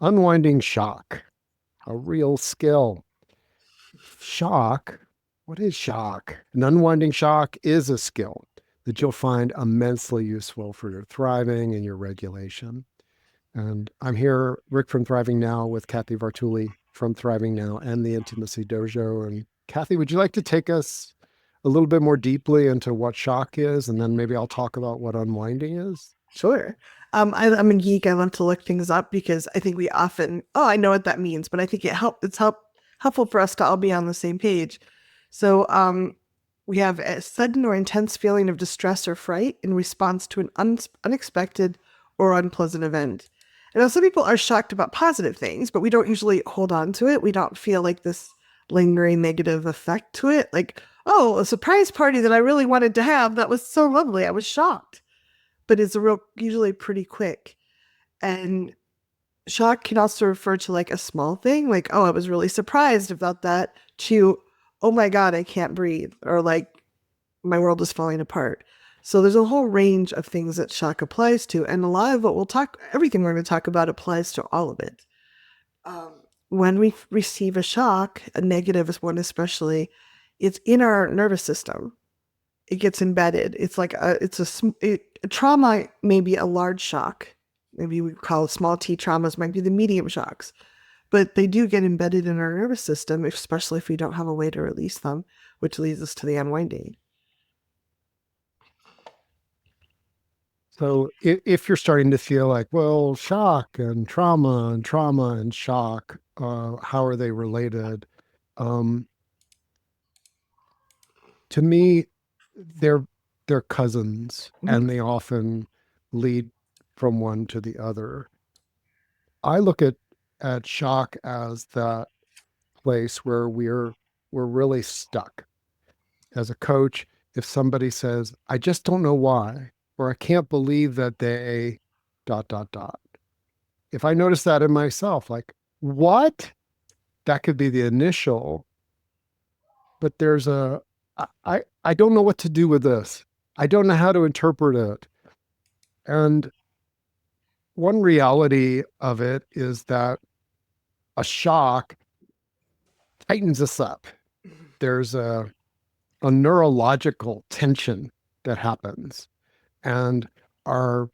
Unwinding shock, a real skill. Shock, what is shock? An unwinding shock is a skill that you'll find immensely useful for your thriving and your regulation. And I'm here, Rick from Thriving Now, with Kathy Vartuli from Thriving Now and the Intimacy Dojo. And Kathy, would you like to take us a little bit more deeply into what shock is? And then maybe I'll talk about what unwinding is. Sure. I'm a geek. I love to look things up because I think we often, I know what that means, but I think helpful for us to all be on the same page. So, we have a sudden or intense feeling of distress or fright in response to an unexpected or unpleasant event. And now some people are shocked about positive things, but we don't usually hold on to it. We don't feel like this lingering negative effect to it. Like, oh, a surprise party that I really wanted to have. That was so lovely. I was shocked, but it's usually pretty quick. And shock can also refer to like a small thing, like, oh, I was really surprised about that, to, oh my God, I can't breathe, or like, my world is falling apart. So there's a whole range of things that shock applies to. And a lot of everything we're going to talk about applies to all of it. Um, when we receive a shock, a negative one especially, it's in our nervous system. It gets embedded. It's like a trauma may be a large shock. Maybe we call it small t traumas, might be the medium shocks, but they do get embedded in our nervous system, especially if we don't have a way to release them, which leads us to the unwinding. So if you're starting to feel like, well, shock and trauma and shock, how are they related? Um, to me, they're they're cousins, Mhm. and they often lead from one to the other. I look at shock as that place where we're really stuck. As a coach, if somebody says, I just don't know why, or I can't believe that they dot dot dot. If I notice that in myself, like, what? That could be the initial, but there's I don't know what to do with this. I don't know how to interpret it. And one reality of it is that a shock tightens us up. There's a neurological tension that happens, and our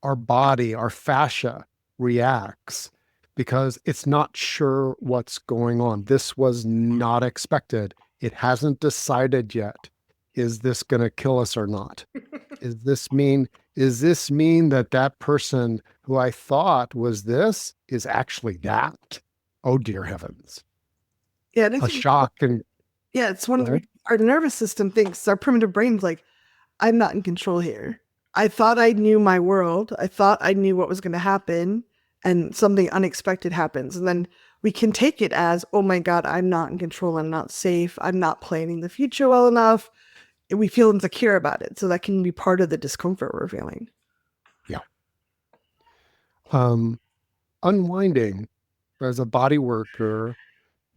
our body, our fascia reacts because it's not sure what's going on. This was not expected. It hasn't decided yet. Is this going to kill us or not? Is this mean is this mean that that person who I thought was this is actually that? Oh dear heavens. Yeah, and I A think shock and yeah, it's one go of the ahead. our nervous system thinks, our primitive brain's like, I'm not in control here. I thought I knew my world. I thought I knew what was going to happen, and something unexpected happens. And then we can take it as, oh my God, I'm not in control. I'm not safe. I'm not planning the future well enough. And we feel insecure about it. So that can be part of the discomfort we're feeling. Yeah. Um, unwinding as a body worker,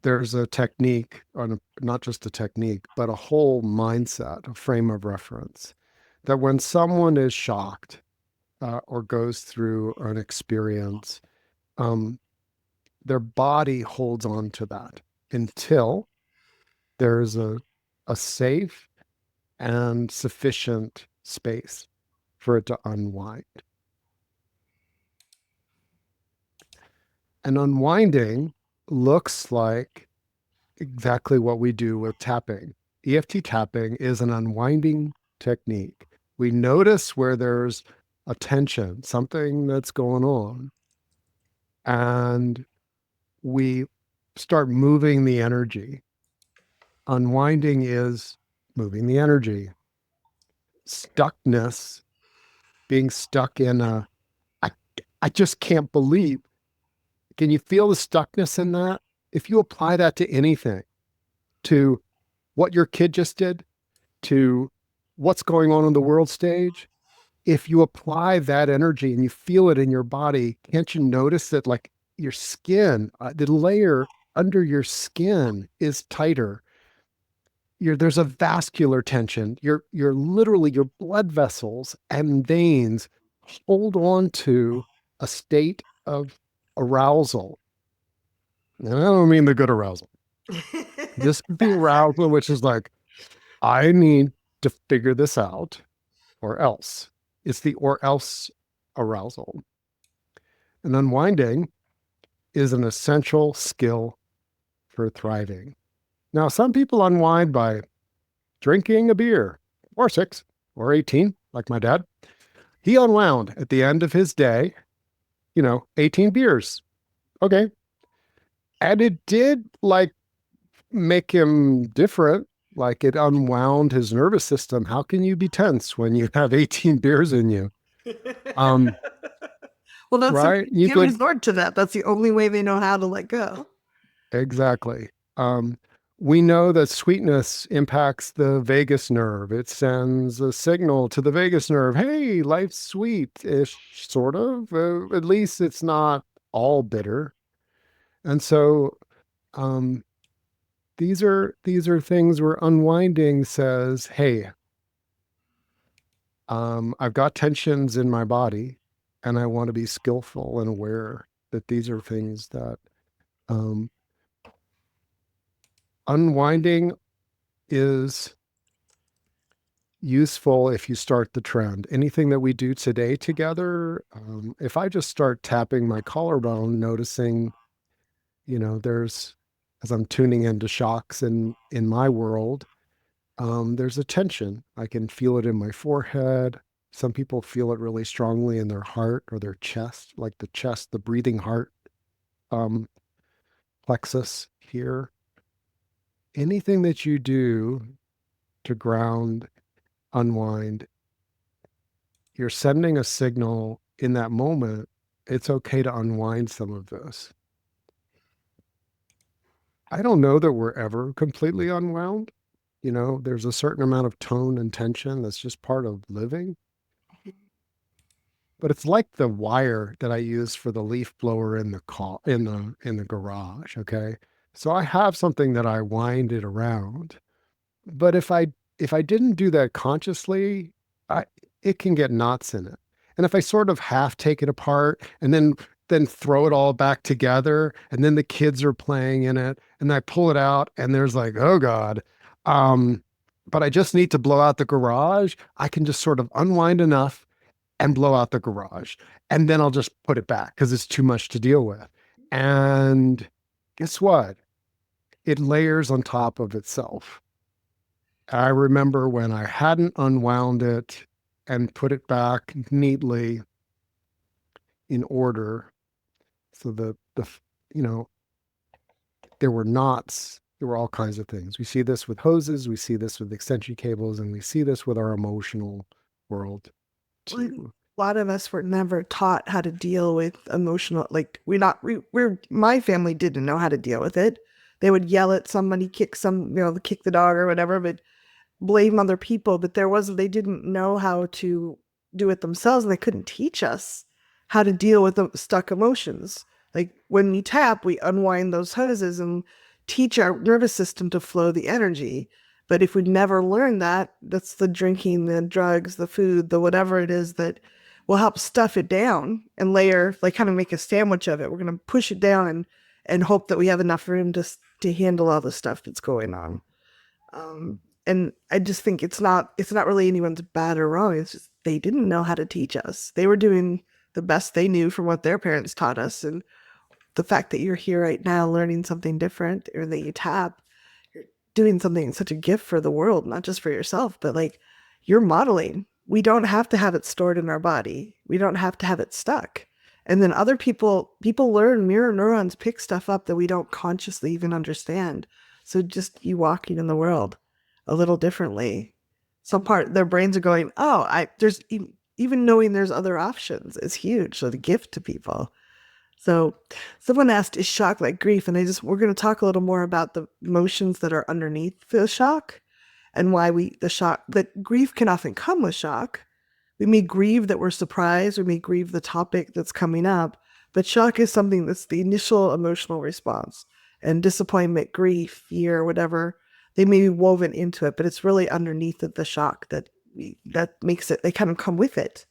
there's a technique, or not just a technique, but a whole mindset, a frame of reference that when someone is shocked or goes through an experience, um, their body holds on to that until there's a safe and sufficient space for it to unwind. And unwinding looks like exactly what we do with tapping. EFT tapping is an unwinding technique. We notice where there's a tension, something that's going on, and we start moving the energy. Unwinding is moving the energy. Stuckness, being stuck in I, I just can't believe. Can you feel the stuckness in that? If you apply that to anything, to what your kid just did, to what's going on the world stage, if you apply that energy and you feel it in your body, can't you notice that like your skin, the layer under your skin is tighter? There's a vascular tension. You're literally your blood vessels and veins hold on to a state of arousal. And I don't mean the good arousal. Just the Bad. arousal, which is like, I need to figure this out or else. It's the or else arousal. And unwinding is an essential skill for thriving. Now, some people unwind by drinking a beer or six or 18, like my dad. He unwound at the end of his day, 18 beers. Okay. And it did like make him different. Like it unwound his nervous system. How can you be tense when you have 18 beers in you? Um, Well, that's some right? people You can't could resort to that. That's the only way they know how to let go. exactly. Um, we know that sweetness impacts the vagus nerve. It sends a signal to the vagus nerve. Hey, life's sweet-ish, sort of. At least it's not all bitter. And so um, these are things where unwinding says, "Hey, I've got tensions in my body, and I want to be skillful and aware that these are things that um, unwinding is useful if you start the trend. Anything that we do today together, if I just start tapping my collarbone, noticing, there's as I'm tuning into shocks in my world, there's a tension. I can feel it in my forehead. Some people feel it really strongly in their heart or their chest, like the chest, the breathing heart um, plexus here. Anything that you do to ground, unwind, you're sending a signal in that moment. It's okay to unwind some of this. I don't know that we're ever completely unwound. There's a certain amount of tone and tension that's just part of living. But it's like the wire that I use for the leaf blower in the in the garage. Okay, so I have something that I wind it around. But if I didn't do that consciously, I it can get knots in it. And if I sort of half take it apart and then throw it all back together, and then the kids are playing in it, and I pull it out, and there's like, oh God. Um, but I just need to blow out the garage. I can just sort of unwind enough and blow out the garage. And then I'll just put it back because it's too much to deal with. And guess what? It layers on top of itself. I remember when I hadn't unwound it and put it back neatly in order. So you know, there were knots, there were all kinds of things. We see this with hoses, we see this with extension cables, and we see this with our emotional world Well, too. a lot of us were never taught how to deal with emotional, like we're my family didn't know how to deal with it. They would yell at somebody, kick the dog or whatever, but blame other people. But they didn't know how to do it themselves, and they couldn't teach us how to deal with the stuck emotions. Like when we tap, we unwind those hoses and teach our nervous system to flow the energy. But if we never learn that, that's the drinking, the drugs, the food, the whatever it is that will help stuff it down and layer, like kind of make a sandwich of it. We're going to push it down and hope that we have enough room to handle all the stuff that's going on. Um, and I just think it's not really anyone's bad or wrong. It's just they didn't know how to teach us. They were doing the best they knew from what their parents taught us. And the fact that you're here right now learning something different or that you tap, you're doing something such a gift for the world, not just for yourself, but like you're modeling. We don't have to have it stored in our body. We don't have to have it stuck. And then other people learn, mirror neurons pick stuff up that we don't consciously even understand. So just you walking in the world a little differently. Some part their brains are going, oh, I there's even knowing there's other options is huge. So the gift to people. So someone asked, is shock like grief? And we're going to talk a little more about the emotions that are underneath the shock and why the shock, that grief can often come with shock. We may grieve that we're surprised. We may grieve the topic that's coming up, but shock is something that's the initial emotional response. And disappointment, grief, fear, whatever, they may be woven into it, but it's really underneath the shock that makes it, they kind of come with it.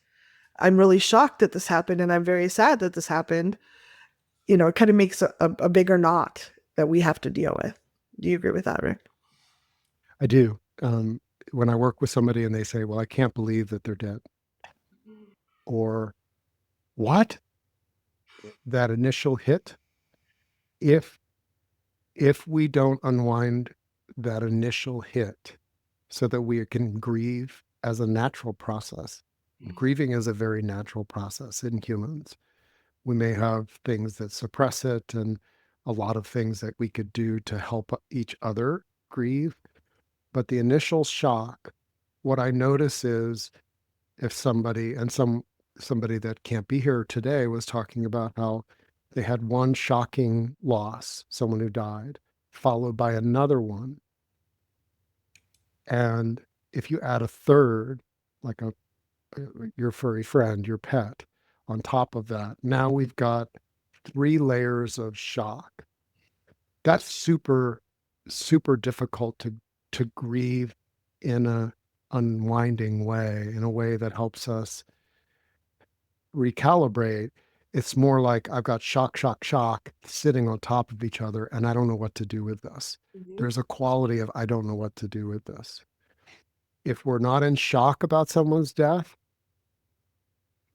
I'm really shocked that this happened and I'm very sad that this happened. it kind of makes a bigger knot that we have to deal with. Do you agree with that, Rick? I do. When I work with somebody and they say, well, I can't believe that they're dead, or what? That initial hit, if we don't unwind that initial hit so that we can grieve as a natural process. Grieving is a very natural process in humans. We may have things that suppress it and a lot of things that we could do to help each other grieve. But the initial shock, what I notice is if somebody that can't be here today was talking about how they had one shocking loss, someone who died, followed by another one. And if you add a third, like your furry friend, your pet, on top of that, now we've got 3 layers of shock. That's super, super difficult to grieve in a unwinding way, in a way that helps us recalibrate. It's more like I've got shock, shock, shock sitting on top of each other, and I don't know what to do with this. Mhm. There's a quality of I don't know what to do with this. If we're not in shock about someone's death,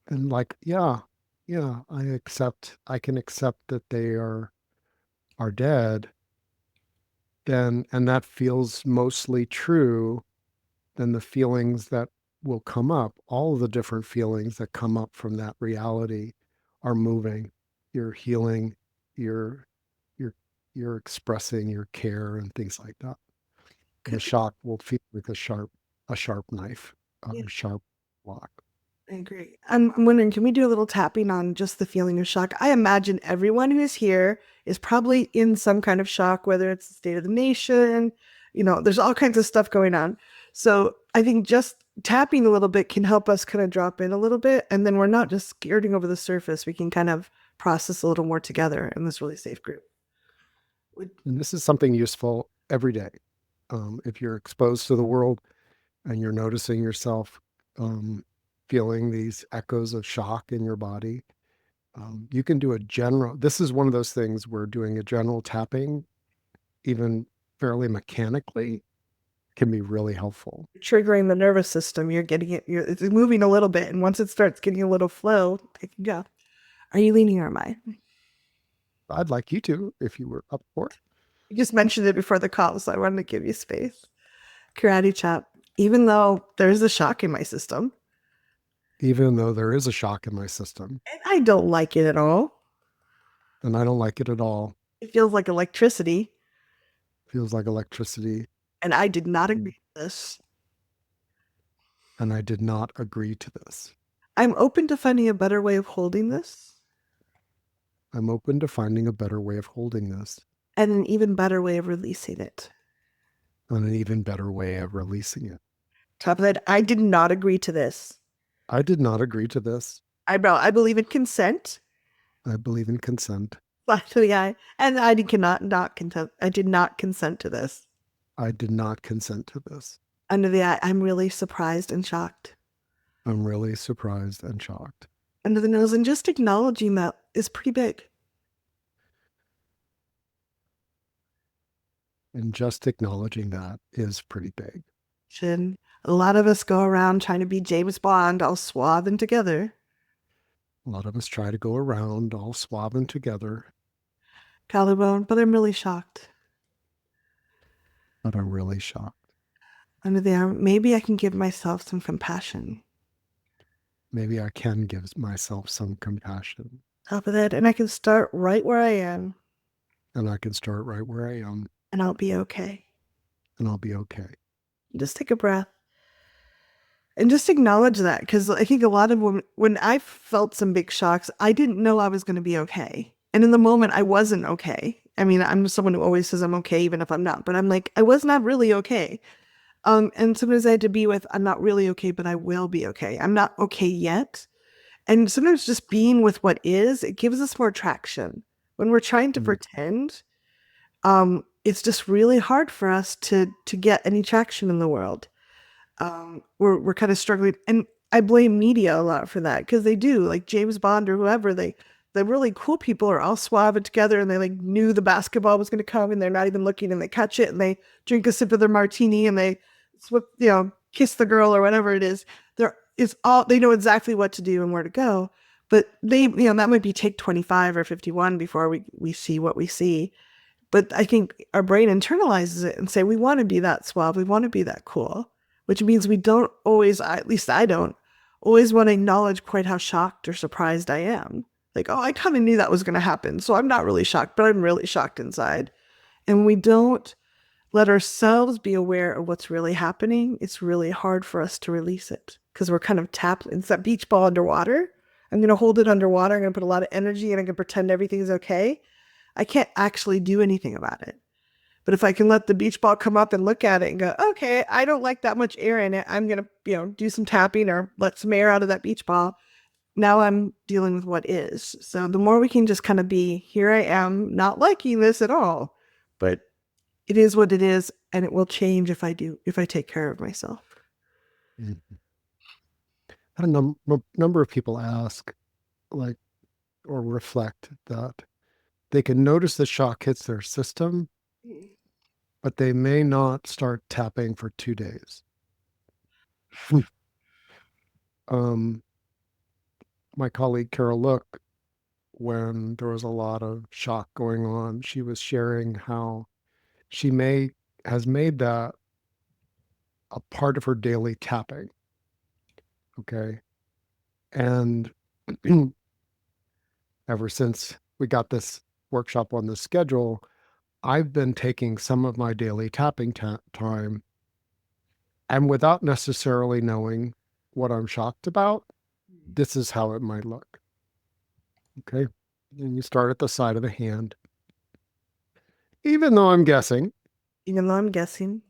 and like, yeah, yeah, I can accept that they are dead, then, and that feels mostly true, then the feelings that will come up, all of the different feelings that come up from that reality are moving. You're healing, you're you're you're expressing your care and things like that. The Could be. shock will feel like a sharp knife, Yeah, a sharp block. I agree. I'm wondering, can we do a little tapping on just the feeling of shock? I imagine everyone who's here is probably in some kind of shock, whether it's the state of the nation, there's all kinds of stuff going on. So I think just tapping a little bit can help us kind of drop in a little bit. And then we're not just skirting over the surface. We can kind of process a little more together in this really safe group. Would And this is something useful every day. If you're exposed to the world and you're noticing yourself um, feeling these echoes of shock in your body, you can do a general. This is one of those things where doing a general tapping, even fairly mechanically, can be really helpful. triggering the nervous system, you're getting it, it's moving a little bit. And once it starts getting a little flow, it can go. Are you leaning or am I? I'd like you to, if you were up for it. You just mentioned it before the call, so I wanted to give you space. Karate chop. Even though there's a shock in my system, Even though there is a shock in my system, and I don't like it at all. and I don't like it at all. It feels like electricity, Feels like electricity, and I did not agree with this. and I did not agree to this. I'm open to finding a better way of holding this, I'm open to finding a better way of holding this, and an even better way of releasing it. and an even better way of releasing it. Top of that, I did not agree to this. I did not agree to this. I believe in consent. I believe in consent. Slash to the eye, and I cannot not consent. I did not consent to this. I did not consent to this. Under the eye, I'm really surprised and shocked. I'm really surprised and shocked. Under the nose, and just acknowledging that is pretty big. And just acknowledging that is pretty big. Chin. A lot of us go around trying to be James Bond, all suave and together. A lot of us try to go around all swabbing together, Collarbone, but I'm really shocked. but I'm really shocked. Under the arm, maybe I can give myself some compassion. Maybe I can give myself some compassion, Top of that, and I can start right where I am, and I can start right where I am, and I'll be okay. and I'll be okay. Just take a breath. And just acknowledge that, because I think a lot of when I felt some big shocks, I didn't know I was going to be okay. And in the moment, I wasn't okay. I mean, I'm someone who always says I'm okay, even if I'm not. But I'm like, I was not really okay. And sometimes I had to be with, I'm not really okay, but I will be okay. I'm not okay yet. And sometimes just being with what is, it gives us more traction. When we're trying to pretend, it's just really hard for us to get any traction in the world. We're kind of struggling, and I blame media a lot for that, because they do, like James Bond or whoever, the really cool people are all suave and together and they like knew the basketball was going to come and they're not even looking and they catch it and they drink a sip of their martini and they kiss the girl or whatever it is. They know exactly what to do and where to go. But that might be take 25 or 51 before we see what we see. But I think our brain internalizes it and say, we want to be that suave. We want to be that cool, which means we don't always, at least I don't, always want to acknowledge quite how shocked or surprised I am. Like, oh, I kind of knew that was going to happen. So I'm not really shocked, but I'm really shocked inside. And we don't let ourselves be aware of what's really happening. It's really hard for us to release it because we're kind of tapped. It's that beach ball underwater. I'm going to hold it underwater. I'm going to put a lot of energy and I can pretend everything's okay. I can't actually do anything about it. But if I can let the beach ball come up and look at it and go, okay, I don't like that much air in it. I'm going to, do some tapping or let some air out of that beach ball. Now I'm dealing with what is. So the more we can just kind of be, here I am, not liking this at all, but it is what it is. And it will change if I take care of myself. Mhm. I had a number of people ask, like, or reflect that they can notice the shock hits their system, but they may not start tapping for 2 days. um, my colleague Carol Look, when there was a lot of shock going on, she was sharing how she has made that a part of her daily tapping. Okay. And ever since we got this workshop on the schedule, I've been taking some of my daily tapping time and without necessarily knowing what I'm shocked about, this is how it might look. Okay. And you start at the side of the hand. Even though I'm guessing, Even though I'm guessing,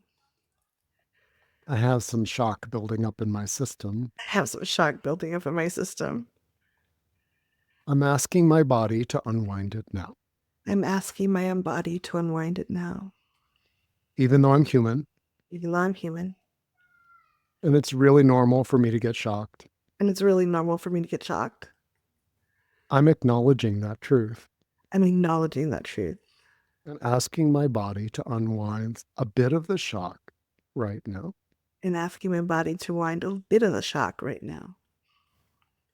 I have some shock building up in my system, I have some shock building up in my system. I'm asking my body to unwind it now. I'm asking my own body to unwind it now. Even though I'm human, Even though I'm human. and it's really normal for me to get shocked, And it's really normal for me to get shocked. I'm acknowledging that truth I'm acknowledging that truth and asking my body to unwind a bit of the shock right now. and asking my body to wind a bit of the shock right now.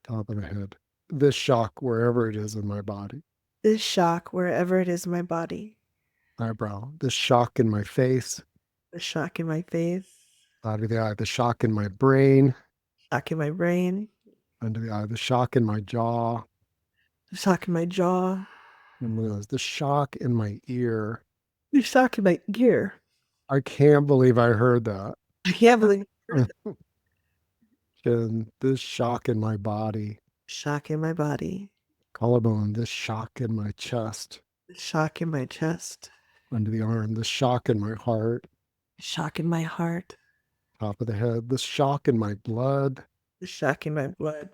Top of the head. This shock, wherever it is in my body. This shock, wherever it is in my body. Eyebrow. This shock in my face. The shock in my face. Side of the eye. The shock in my brain. Shock in my brain. Under the eye. The shock in my jaw. The shock in my jaw. And the shock in my ear. The shock in my ear. I can't believe I heard that. I can't believe And this shock in my body. shock in my body. Collarbone. This shock in my chest. The shock in my chest. Under the arm. The shock in my heart. Shock in my heart. Top of the head. The shock in my blood. The shock in my blood.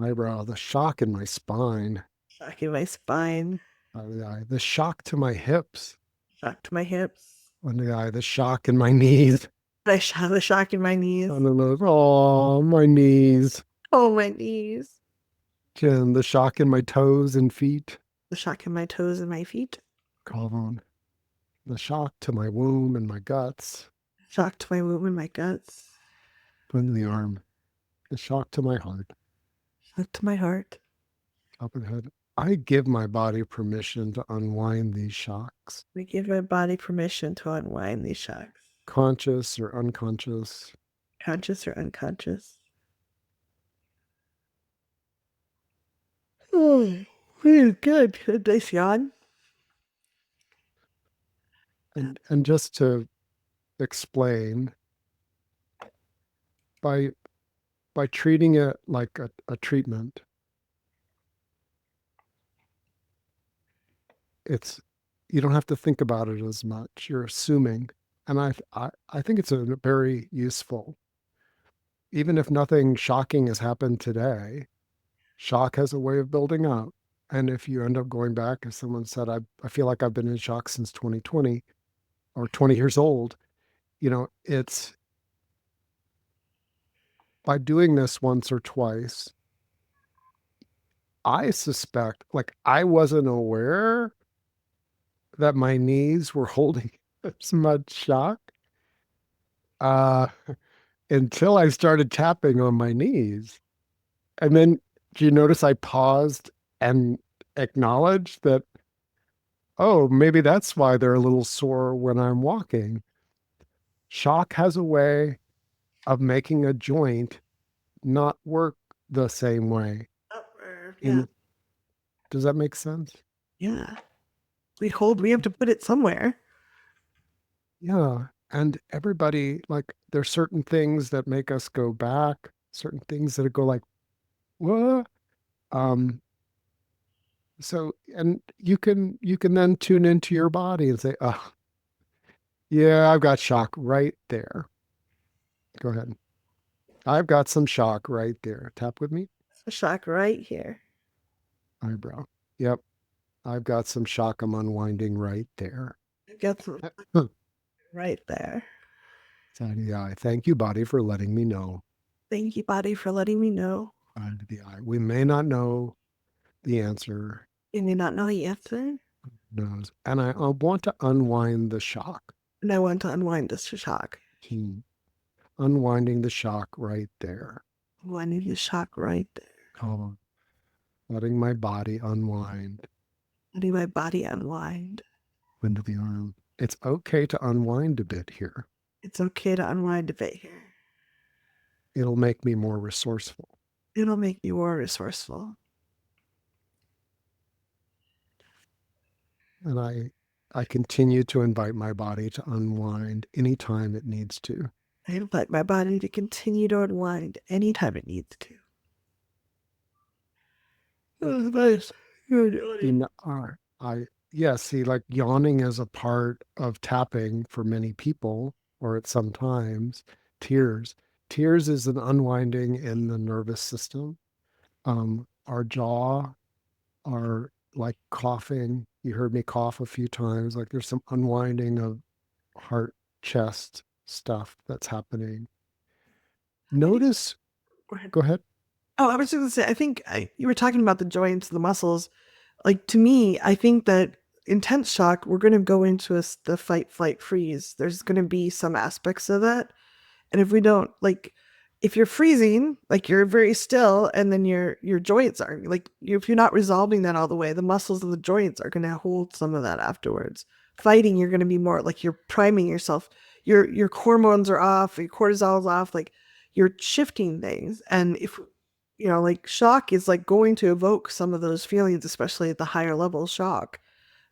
Eyebrow. The shock in my spine. Shock in my spine. Under the eye. The shock to my hips. Shock to my hips. Under the eye. The shock in my knees. The shock in my knees. Under the nose. Oh, my knees. Oh, my knees. Chin. The shock in my toes and feet. The shock in my toes and my feet. Collarbone. The shock to my womb and my guts. Shock to my womb and my guts. Under the arm. The shock to my heart. Shock to my heart. Top of the head. I give my body permission to unwind these shocks, We give my body permission to unwind these shocks, conscious or unconscious. conscious or unconscious. Oh, good. Nice yawn. And just to explain, by treating it like a treatment, it's you don't have to think about it as much. You're assuming, and I think it's a very useful. Even if nothing shocking has happened today, shock has a way of building up. And if you end up going back, as someone said, I feel like I've been in shock since 2020 or 20 years old, it's by doing this once or twice, I suspect, like, I wasn't aware that my knees were holding as much shock uh, until I started tapping on my knees. And then, do you notice I paused and acknowledged that, oh, maybe that's why they're a little sore when I'm walking. Shock has a way of making a joint not work the same way. Yeah. In Does that make sense? Yeah. We have to put it somewhere. Yeah. And everybody, like, there's certain things that make us go back, certain things that go like, what? Um, so and you can then tune into your body and say, oh, yeah, I've got shock right there. Go ahead. I've got some shock right there. Tap with me. It's a shock right here. Eyebrow. Yep. I've got some shock I'm unwinding right there. I've got some right there. Side of the eye. Thank you, body, for letting me know. Thank you, body, for letting me know. Side of the eye. We may not know the answer. You may not know the answer. Knows. And I want to unwind the shock. And I want to unwind this shock. Hmm. Unwinding the shock right there. Unwinding the shock right there. Oh, letting my body unwind Letting my body unwind. into the arm. It's okay to unwind a bit here. It's okay to unwind a bit here. It'll make me more resourceful. It'll make me more resourceful. And I continue to invite my body to unwind anytime it needs to. I invite my body to continue to unwind anytime it needs to. Oh, nice. Yeah, see, like yawning is a part of tapping for many people, or at some times, tears. Tears is an unwinding in the nervous system. Our jaw, our like coughing. You heard me cough a few times. Like there's some unwinding of heart, chest stuff that's happening. Notice, Go ahead. go ahead. Oh, I was just going to say, you were talking about the joints, the muscles. Like to me, I think that intense shock, we're going to go into the fight, flight, freeze. There's going to be some aspects of that. And if we don't, like, if you're freezing, like you're very still, and then your joints are like, if you're not resolving that all the way, the muscles of the joints are going to hold some of that afterwards. Fighting, you're going to be more like you're priming yourself. Your hormones are off, your cortisol is off, like you're shifting things. And if like shock is like going to evoke some of those feelings, especially at the higher level shock.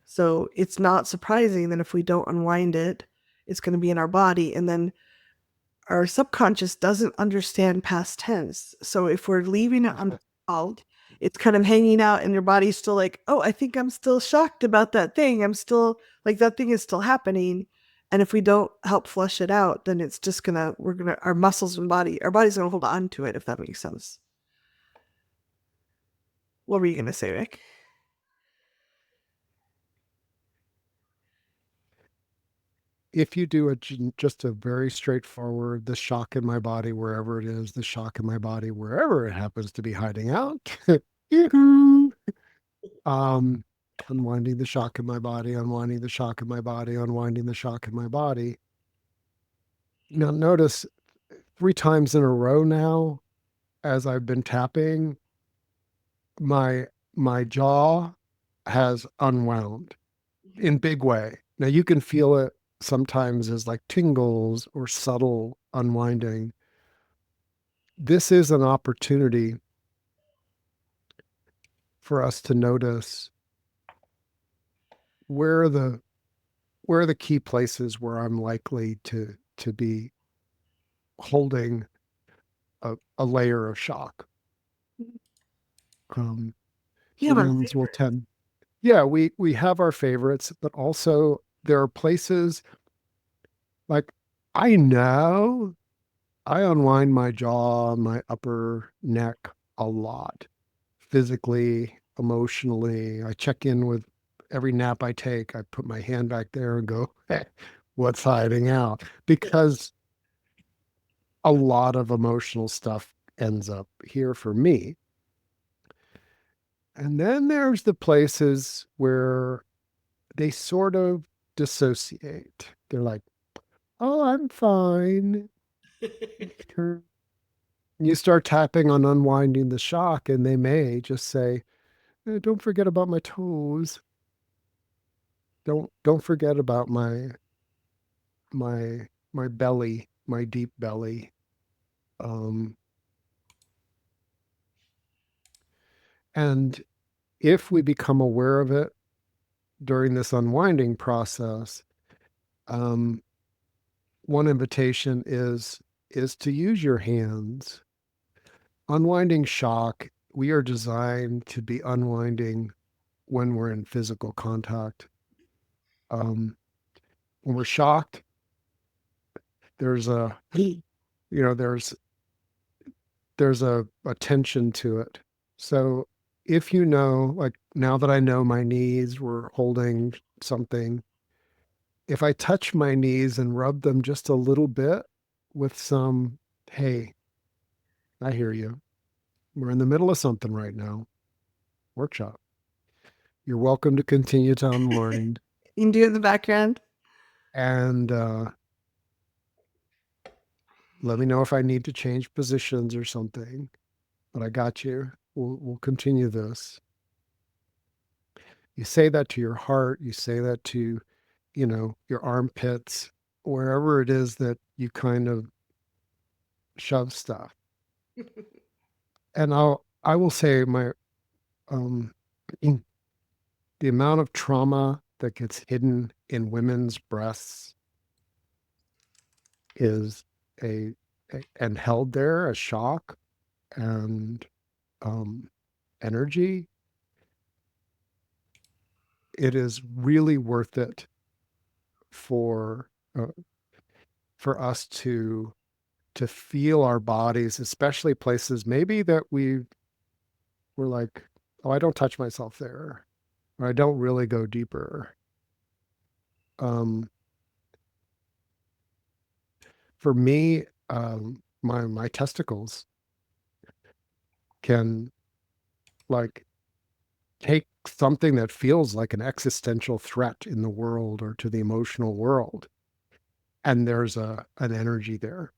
So it's not surprising that if we don't unwind it, it's going to be in our body. And then our subconscious doesn't understand past tense. So if we're leaving it unresolved, it's kind of hanging out and your body's still like, oh, I think I'm still shocked about that thing. I'm still like, that thing is still happening. And if we don't help flush it out, then it's just our muscles and our body's going to hold on to it, if that makes sense. What were you going to say, Rick? If you do just a very straightforward, the shock in my body, wherever it is, the shock in my body, wherever it happens to be hiding out, um, unwinding the shock in my body, unwinding the shock in my body, unwinding the shock in my body. Now, notice 3 times in a row now, as I've been tapping, my my jaw has unwound in big way. Now you can feel it sometimes as like tingles or subtle unwinding. This is an opportunity for us to notice where are the where are the key places where I'm likely to be holding a layer of shock. Yeah, but Humans will tend, yeah, we have our favorites, but also there are places like I know I unwind my jaw, my upper neck a lot, physically, emotionally. I check in with every nap I take. I put my hand back there and go, hey, what's hiding out? Because a lot of emotional stuff ends up here for me. And then there's the places where they sort of dissociate. They're like, oh, I'm fine. You start tapping on unwinding the shock, and they may just say, don't forget about my toes. Don't forget about my belly, my deep belly. Um, and if we become aware of it during this unwinding process, um, one invitation is to use your hands. Unwinding shock, we are designed to be unwinding when we're in physical contact. When we're shocked, there's a there's a tension to it. So if you know, like now that I know my knees were holding something, if I touch my knees and rub them just a little bit with some, hey, I hear you. We're in the middle of something right now. Workshop. You're welcome to continue to unwind. You can do it in the background. And let me know if I need to change positions or something. But I got you. We'll continue this. You say that to your heart. You say that to, your armpits, wherever it is that you kind of shove stuff. And I will say um, the amount of trauma that gets hidden in women's breasts is and held there as shock and um, energy. It is really worth it for uh, for us to feel our bodies, especially places maybe that we're like, oh, I don't touch myself there, or I don't really go deeper. Um, for me, my testicles can like take something that feels like an existential threat in the world or to the emotional world, and there's an energy there.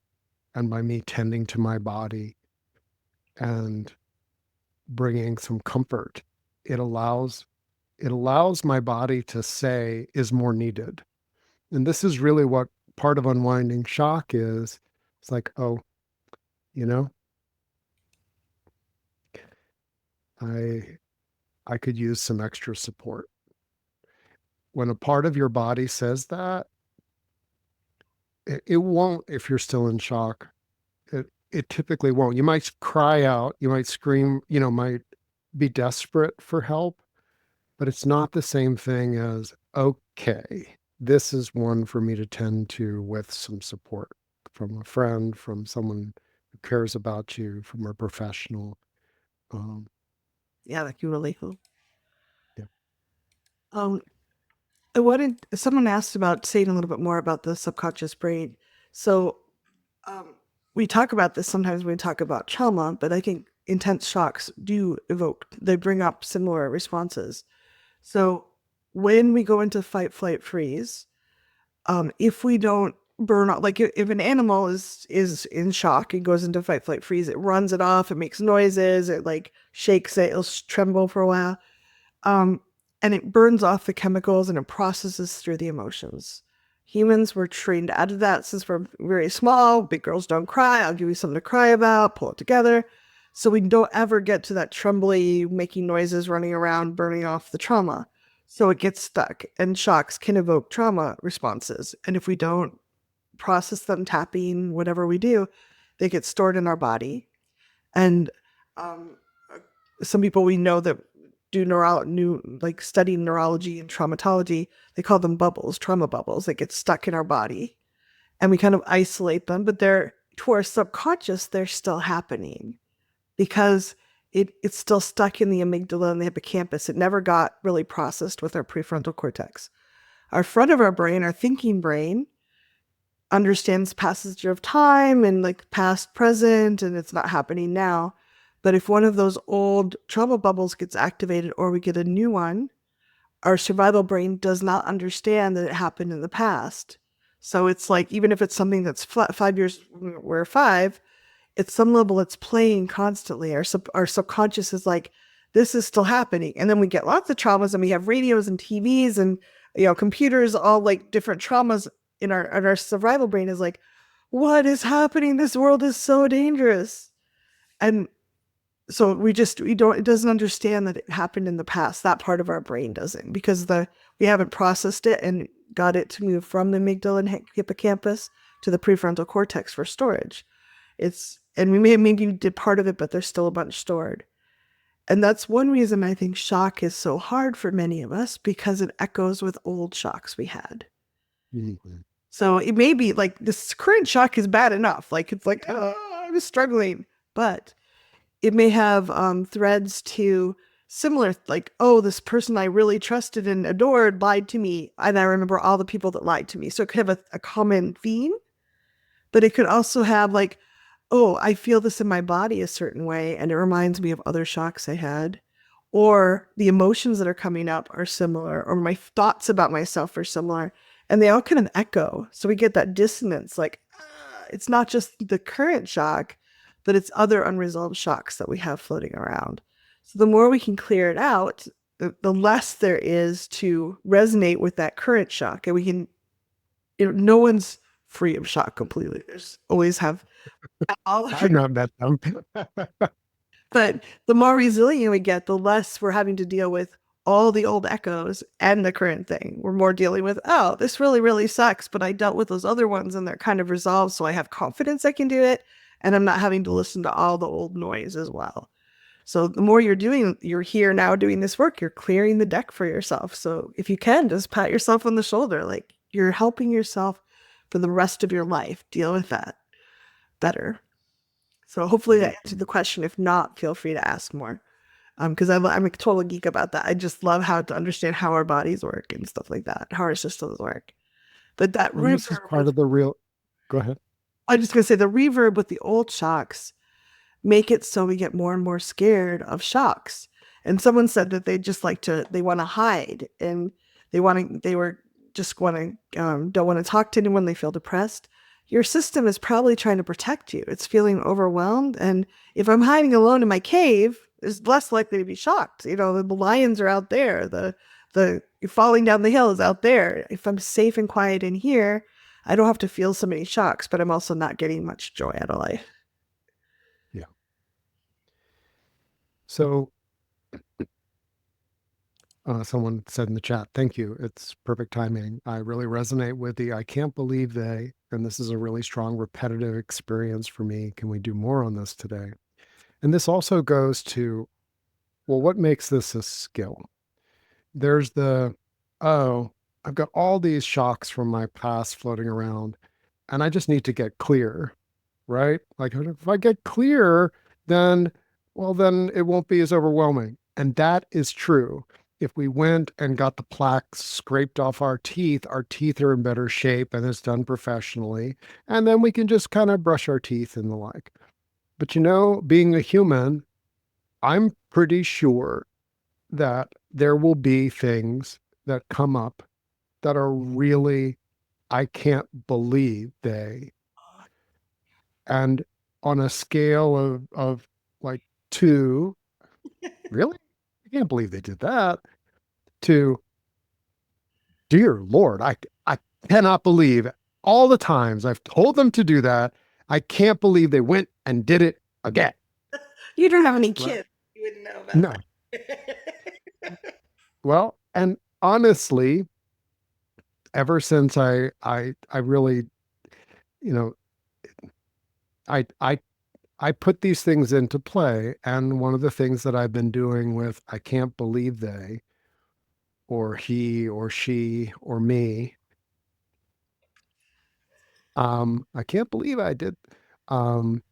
And by me tending to my body and bringing some comfort, it allows it allows my body to say is more needed. And this is really what part of unwinding shock is. It's like, oh, you know, I I could use some extra support. When a part of your body says that, it won't if you're still in shock. It typically won't. You might cry out, you might scream, might be desperate for help, but it's not the same thing as, okay, this is one for me to tend to with some support from a friend, from someone who cares about you, from a professional. Um, Yeah, that can really help. yeah. Um, what did someone asked about saying a little bit more about the subconscious brain? So, um, we talk about this sometimes when we talk about trauma, but I think intense shocks do evoke, they bring up similar responses. So, when we go into fight, flight, freeze, if we don't burn out, like if an animal is in shock and goes into fight, flight, freeze, it runs it off, it makes noises, it like shakes it, it'll tremble for a while, um, and it burns off the chemicals and it processes through the emotions. Humans were trained out of that since we're very small. Big girls don't cry. I'll give you something to cry about. Pull it together. So we don't ever get to that trembly, making noises, running around, burning off the trauma. So it gets stuck, and shocks can evoke trauma responses. And if we don't process them, tapping, whatever we do, they get stored in our body. And um, some people we know that do like study neurology and traumatology, they call them bubbles, trauma bubbles that get stuck in our body, and we kind of isolate them, but they're to our subconscious, they're still happening because it's still stuck in the amygdala and the hippocampus. It never got really processed with our prefrontal cortex. Our front of our brain, our thinking brain, understands passage of time and like past, present, and it's not happening now. But if one of those old trauma bubbles gets activated or we get a new one, our survival brain does not understand that it happened in the past. So it's like, even if it's something that's 5 years, we're five, at some level it's playing constantly. Our subconscious is like, this is still happening. And then we get lots of traumas and we have radios and TVs and, computers, all like different traumas in our survival brain is like, what is happening? This world is so dangerous. And so we don't, it doesn't understand that it happened in the past. That part of our brain doesn't, because we haven't processed it and got it to move from the amygdala and hippocampus to the prefrontal cortex for storage. And we maybe did part of it, but there's still a bunch stored. And that's one reason I think shock is so hard for many of us, because it echoes with old shocks we had. Mhm. So it may be like this current shock is bad enough. Like it's like, oh, I was struggling. But it may have threads to similar, like, oh, this person I really trusted and adored lied to me. And I remember all the people that lied to me. So it could have a common theme, but it could also have like, oh, I feel this in my body a certain way, and it reminds me of other shocks I had. Or the emotions that are coming up are similar, or my thoughts about myself are similar, and they all kind of echo. So we get that dissonance, like, it's not just the current shock, but it's other unresolved shocks that we have floating around. So the more we can clear it out, the less there is to resonate with that current shock. And we can, no one's free of shock completely. There's always have all of I've it. not met them. But the more resilient we get, the less we're having to deal with all the old echoes and the current thing. We're more dealing with, oh, this really, really sucks, but I dealt with those other ones and they're kind of resolved. So I have confidence I can do it. And I'm not having to listen to all the old noise as well. So the more you're here now doing this work, you're clearing the deck for yourself. So if you can, just pat yourself on the shoulder, like you're helping yourself for the rest of your life deal with that better. So hopefully that answered the question. If not, feel free to ask more. Because I'm a total geek about that. I just love how to understand how our bodies work and stuff like that, how our systems work. But that And this is reverb part with, of the real. Go ahead. I'm just gonna say the reverb with the old shocks make it so we get more and more scared of shocks. And someone said that they want to hide, and they were just want to, don't want to talk to anyone. They feel depressed. Your system is probably trying to protect you. It's feeling overwhelmed. And if I'm hiding alone in my cave, it's less likely to be shocked. The lions are out there. The falling down the hill is out there. If I'm safe and quiet in here, I don't have to feel so many shocks, but I'm also not getting much joy out of life. Yeah. So someone said in the chat, thank you. It's perfect timing. I really resonate with the I can't believe they, and this is a really strong repetitive experience for me. Can we do more on this today? And this also goes to, well, what makes this a skill? There's oh, I've got all these shocks from my past floating around, and I just need to get clear, right? Like if I get clear, then, well, then it won't be as overwhelming. And that is true. If we went and got the plaques scraped off our teeth are in better shape and it's done professionally. And then we can just kind of brush our teeth and the like. But being a human, I'm pretty sure that there will be things that come up that are really, I can't believe they, and on a scale of like two, really? I can't believe they did that, to, dear Lord, I cannot believe all the times I've told them to do that. I can't believe they went and did it again. You don't have any Right? kids. You wouldn't know about No. that. Well, and honestly, ever since I really, you know, I put these things into play. And one of the things that I've been doing with I can't believe they, or he, or she, or me, I can't believe I did. Um,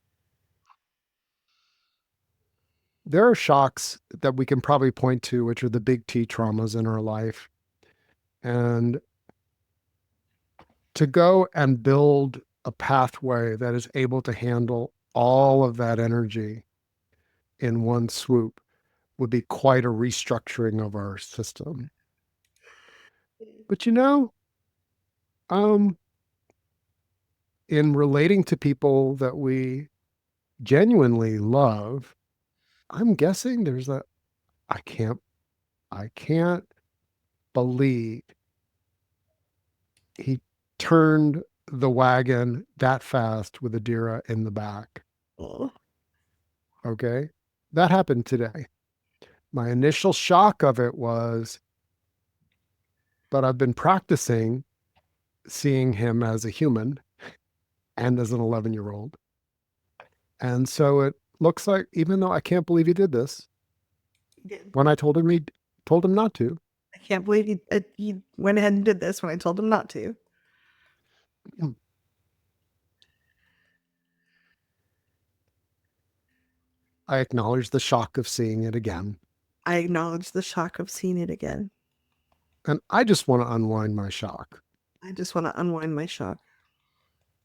there are shocks that we can probably point to, which are the big T traumas in our life. And to go and build a pathway that is able to handle all of that energy in one swoop would be quite a restructuring of our system. But um, in relating to people that we genuinely love, I'm guessing there's a I can't I can't believe he turned the wagon that fast with Adira in the back. Oh, Okay. That happened today. My initial shock of it was, but I've been practicing seeing him as a human and as an 11-year-old. And so it looks like, even though I can't believe he did this, when I told him not to, I can't believe he went ahead and did this when I told him not to. I acknowledge the shock of seeing it again. I acknowledge the shock of seeing it again. And I just want to unwind my shock, I just want to unwind my shock,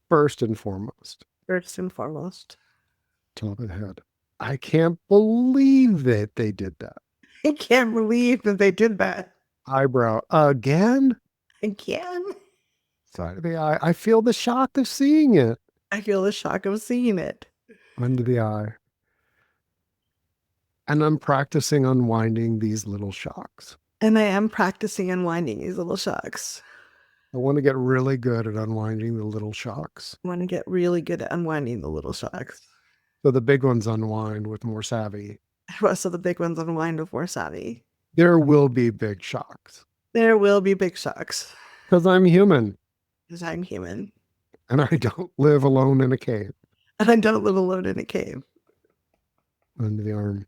first and foremost. first and foremost. Top of the head. I can't believe that they did that. I can't believe that they did that. Eyebrow again? Again? Side of the eye. I feel the shock of seeing it. I feel the shock of seeing it. Under the eye. And I'm practicing unwinding these little shocks. And I am practicing unwinding these little shocks. I want to get really good at unwinding the little shocks. I want to get really good at unwinding the little shocks. So the big ones unwind with more savvy. So the big ones unwind with more savvy. There will be big shocks. There will be big shocks. Because I'm human. Because I'm human. And I don't live alone in a cave. And I don't live alone in a cave. Under the arm.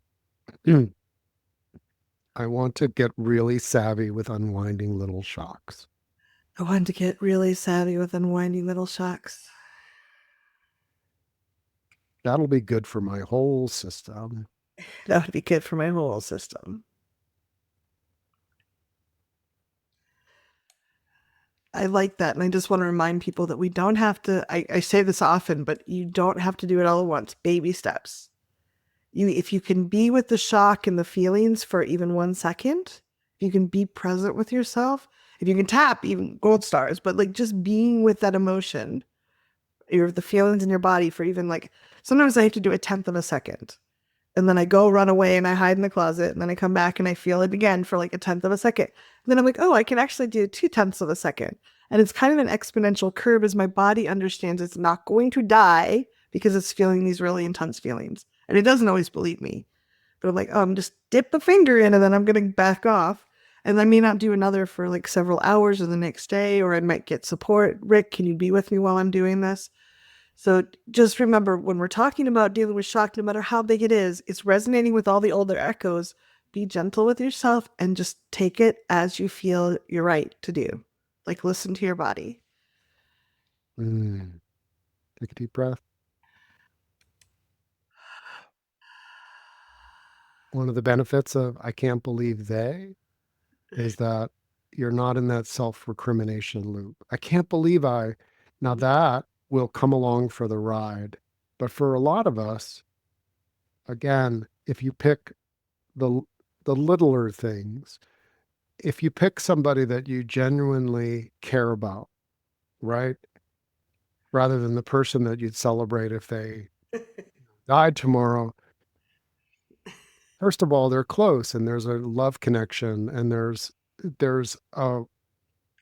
I want to get really savvy with unwinding little shocks. I want to get really savvy with unwinding little shocks. That'll be good for my whole system. That would be good for my whole system. I like that. And I just want to remind people that we don't have to, I say this often, but you don't have to do it all at once. Baby steps. If you can be with the shock and the feelings for even 1 second, if you can be present with yourself, if you can tap even gold stars, but like just being with that emotion, the feelings in your body for even like, sometimes I have to do 1/10 of a second. And then I go run away and I hide in the closet. And then I come back and I feel it again for like 1/10 of a second. And then I'm like, oh, I can actually do 2/10 of a second. And it's kind of an exponential curve as my body understands it's not going to die because it's feeling these really intense feelings. And it doesn't always believe me. But I'm like, oh, I'm just dip the finger in and then I'm going to back off. And I may not do another for like several hours or the next day, or I might get support. Rick, can you be with me while I'm doing this? So just remember, when we're talking about dealing with shock, no matter how big it is, it's resonating with all the older echoes. Be gentle with yourself and just take it as you feel you're right to do. Like listen to your body. Take a deep breath. One of the benefits of I can't believe they is that you're not in that self-recrimination loop. I can't believe now that will come along for the ride. But for a lot of us, again, if you pick the littler things, if you pick somebody that you genuinely care about, right? Rather than the person that you'd celebrate if they died tomorrow. First of all, they're close and there's a love connection and there's a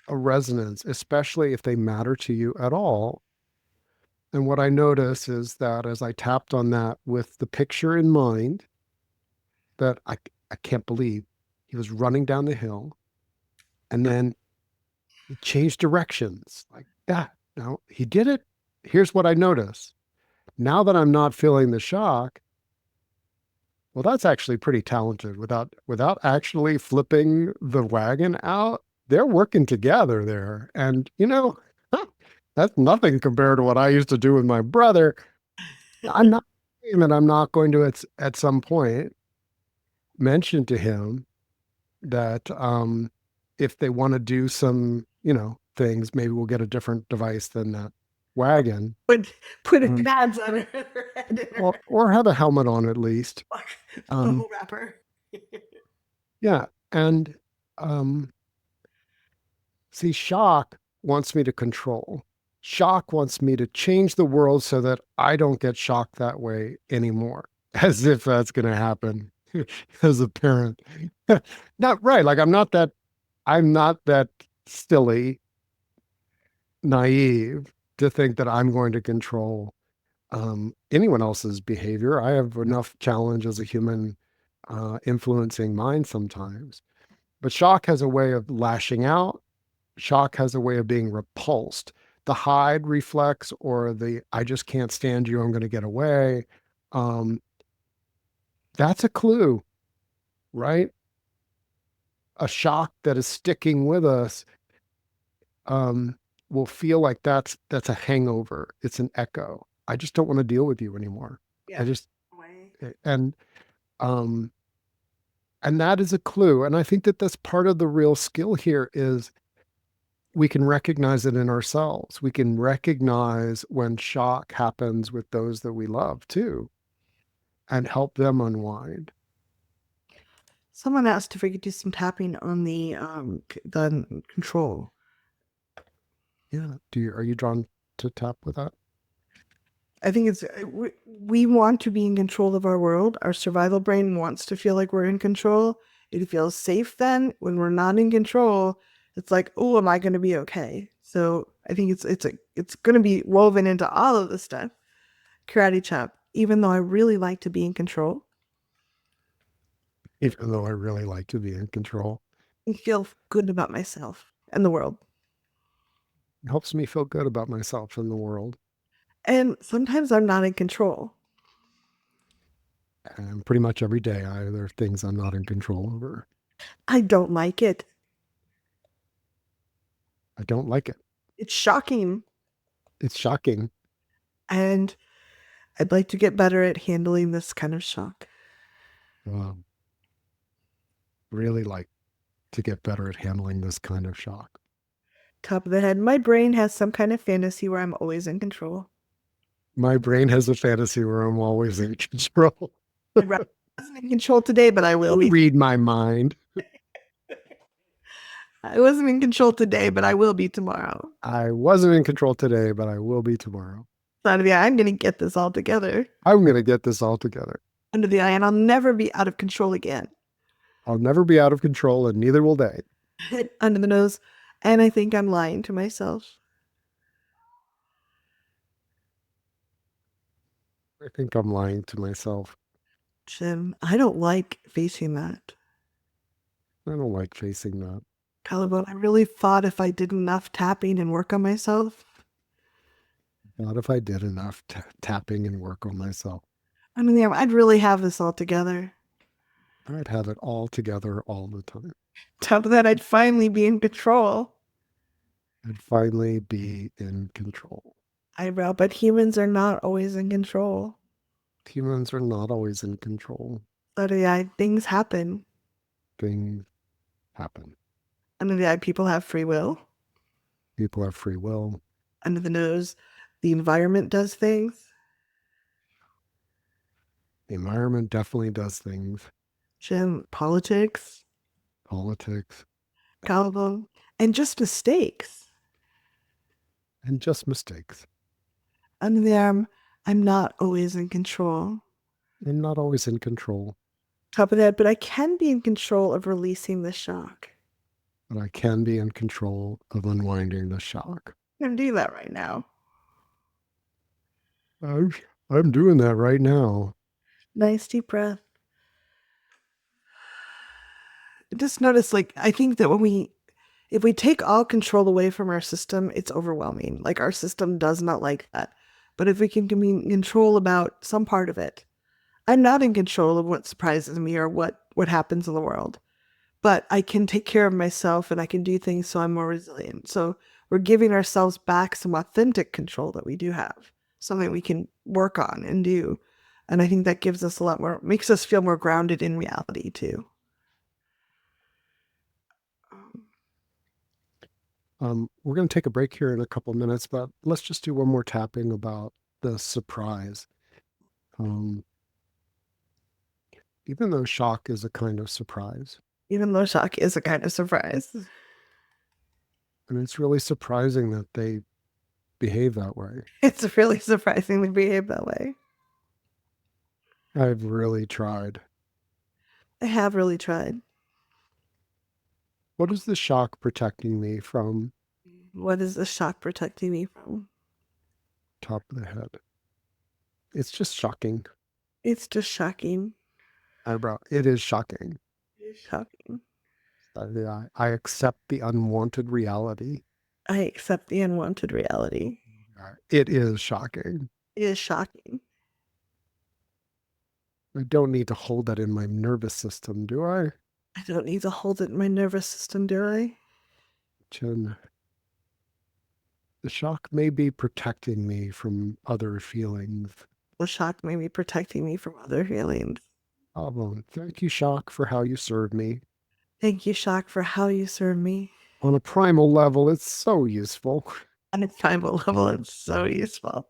resonance, especially if they matter to you at all. And what I notice is that as I tapped on that with the picture in mind, that I can't believe he was running down the hill and then he changed directions like that. Now he did it. Here's what I notice. Now that I'm not feeling the shock, well, that's actually pretty talented without actually flipping the wagon out. They're working together there. And that's nothing compared to what I used to do with my brother. I'm not saying that I'm not going to at some point mention to him that if they want to do some, things, maybe we'll get a different device than that wagon, Put put um, pads on her head and her or have a helmet on at least. the Um, whole wrapper. yeah, and um, see, shock wants me to control. Shock wants me to change the world so that I don't get shocked that way anymore, as if that's going to happen as a parent. Not right. Like I'm not that silly, naive to think that I'm going to control anyone else's behavior. I have enough challenge as a human influencing mine sometimes. But shock has a way of lashing out. Shock has a way of being repulsed. The hide reflex or the I just can't stand you, I'm going to get away. Um, that's a clue, right? A shock that is sticking with us um, will feel like that's a hangover. It's an echo. I just don't want to deal with you anymore. I Yeah. just Way. and um, and that is a clue. And I think that that's part of the real skill here is we can recognize it in ourselves. We can recognize when shock happens with those that we love too, and help them unwind. Someone asked if we could do some tapping on the control. Yeah. Are you drawn to tap with that? I think it's we want to be in control of our world. Our survival brain wants to feel like we're in control. It feels safe then. When we're not in control, it's like, oh, am I going to be okay? So I think it's going to be woven into all of the stuff. Karate chop. Even though I really like to be in control, Even though I really like to be in control, I feel good about myself and the world. it helps me feel good about myself and the world. And sometimes I'm not in control. And pretty much every day, there are things I'm not in control over. I don't like it. I don't like it. It's shocking. It's shocking. And I'd like to get better at handling this kind of shock. Um, really like to get better at handling this kind of shock. Top of the head, my brain has some kind of fantasy where I'm always in control. My brain has a fantasy where I'm always in control. I wasn't in control today, but I will be. Read my mind. I wasn't in control today, but I will be tomorrow. I wasn't in control today, but I will be tomorrow. Side of the eye, I'm going to get this all together. I'm going to get this all together. Under the eye, and I'll never be out of control again. I'll never be out of control, and neither will they. Under the nose, and I think I'm lying to myself. I think I'm lying to myself. Jim, I don't like facing that. I don't like facing that. Collarbone, I really thought if I did enough tapping and work on myself, Not if I did enough tapping and work on myself. under the arm, I'd really have this all together. I'd have it all together all the time. Top of that, I'd finally be in control. I'd finally be in control. Eyebrow, but humans are not always in control. Humans are not always in control. Under the eye, things happen. Things happen. Under the eye, people have free will. People have free will. Under the nose, the environment does things. The environment definitely does things. Jim, politics, Politics, collarbone, and just mistakes. and just mistakes. Under the arm, I'm not always in control. I'm not always in control, Top of that, but I can be in control of releasing the shock. but I can be in control of unwinding the shock. I'm going to do that right now. I'm, I'm doing that right now. Nice deep breath. Just notice, like, I think that if we take all control away from our system, it's overwhelming. Like, our system does not like that. But if we can be in control about some part of it, I'm not in control of what surprises me or what happens in the world, but I can take care of myself and I can do things so I'm more resilient. So we're giving ourselves back some authentic control that we do have, something we can work on and do. And I think that gives us a lot more, makes us feel more grounded in reality too. We're going to take a break here in a couple minutes, but let's just do one more tapping about the surprise. Um, even though shock is a kind of surprise, Even though shock is a kind of surprise. and it's really surprising that they behave that way. It's really surprising they behave that way. I've really tried. I have really tried. What is the shock protecting me from? What is the shock protecting me from? Top of the head. It's just shocking. It's just shocking. Eyebrow. It is shocking. It's shocking. I accept the unwanted reality. I accept the unwanted reality. It is shocking. It is shocking. I don't need to hold that in my nervous system, do I? I don't need to hold it in my nervous system, do I? Chin. The shock may be protecting me from other feelings. The shock may be protecting me from other feelings. Oh, thank you, shock, for how you serve me. Thank you, shock, for how you serve me. On a primal level, it's so useful. On a primal level, it's so useful.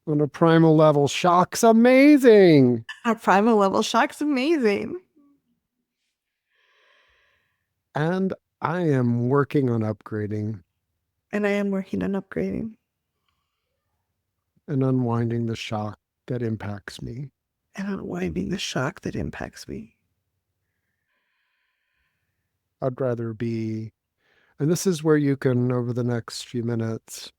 On a primal level, shock's amazing. Our primal level shock's amazing. And I am working on upgrading And I am working on upgrading and unwinding the shock that impacts me. and unwinding the shock that impacts me. I'd rather be, and this is where you can, over the next few minutes,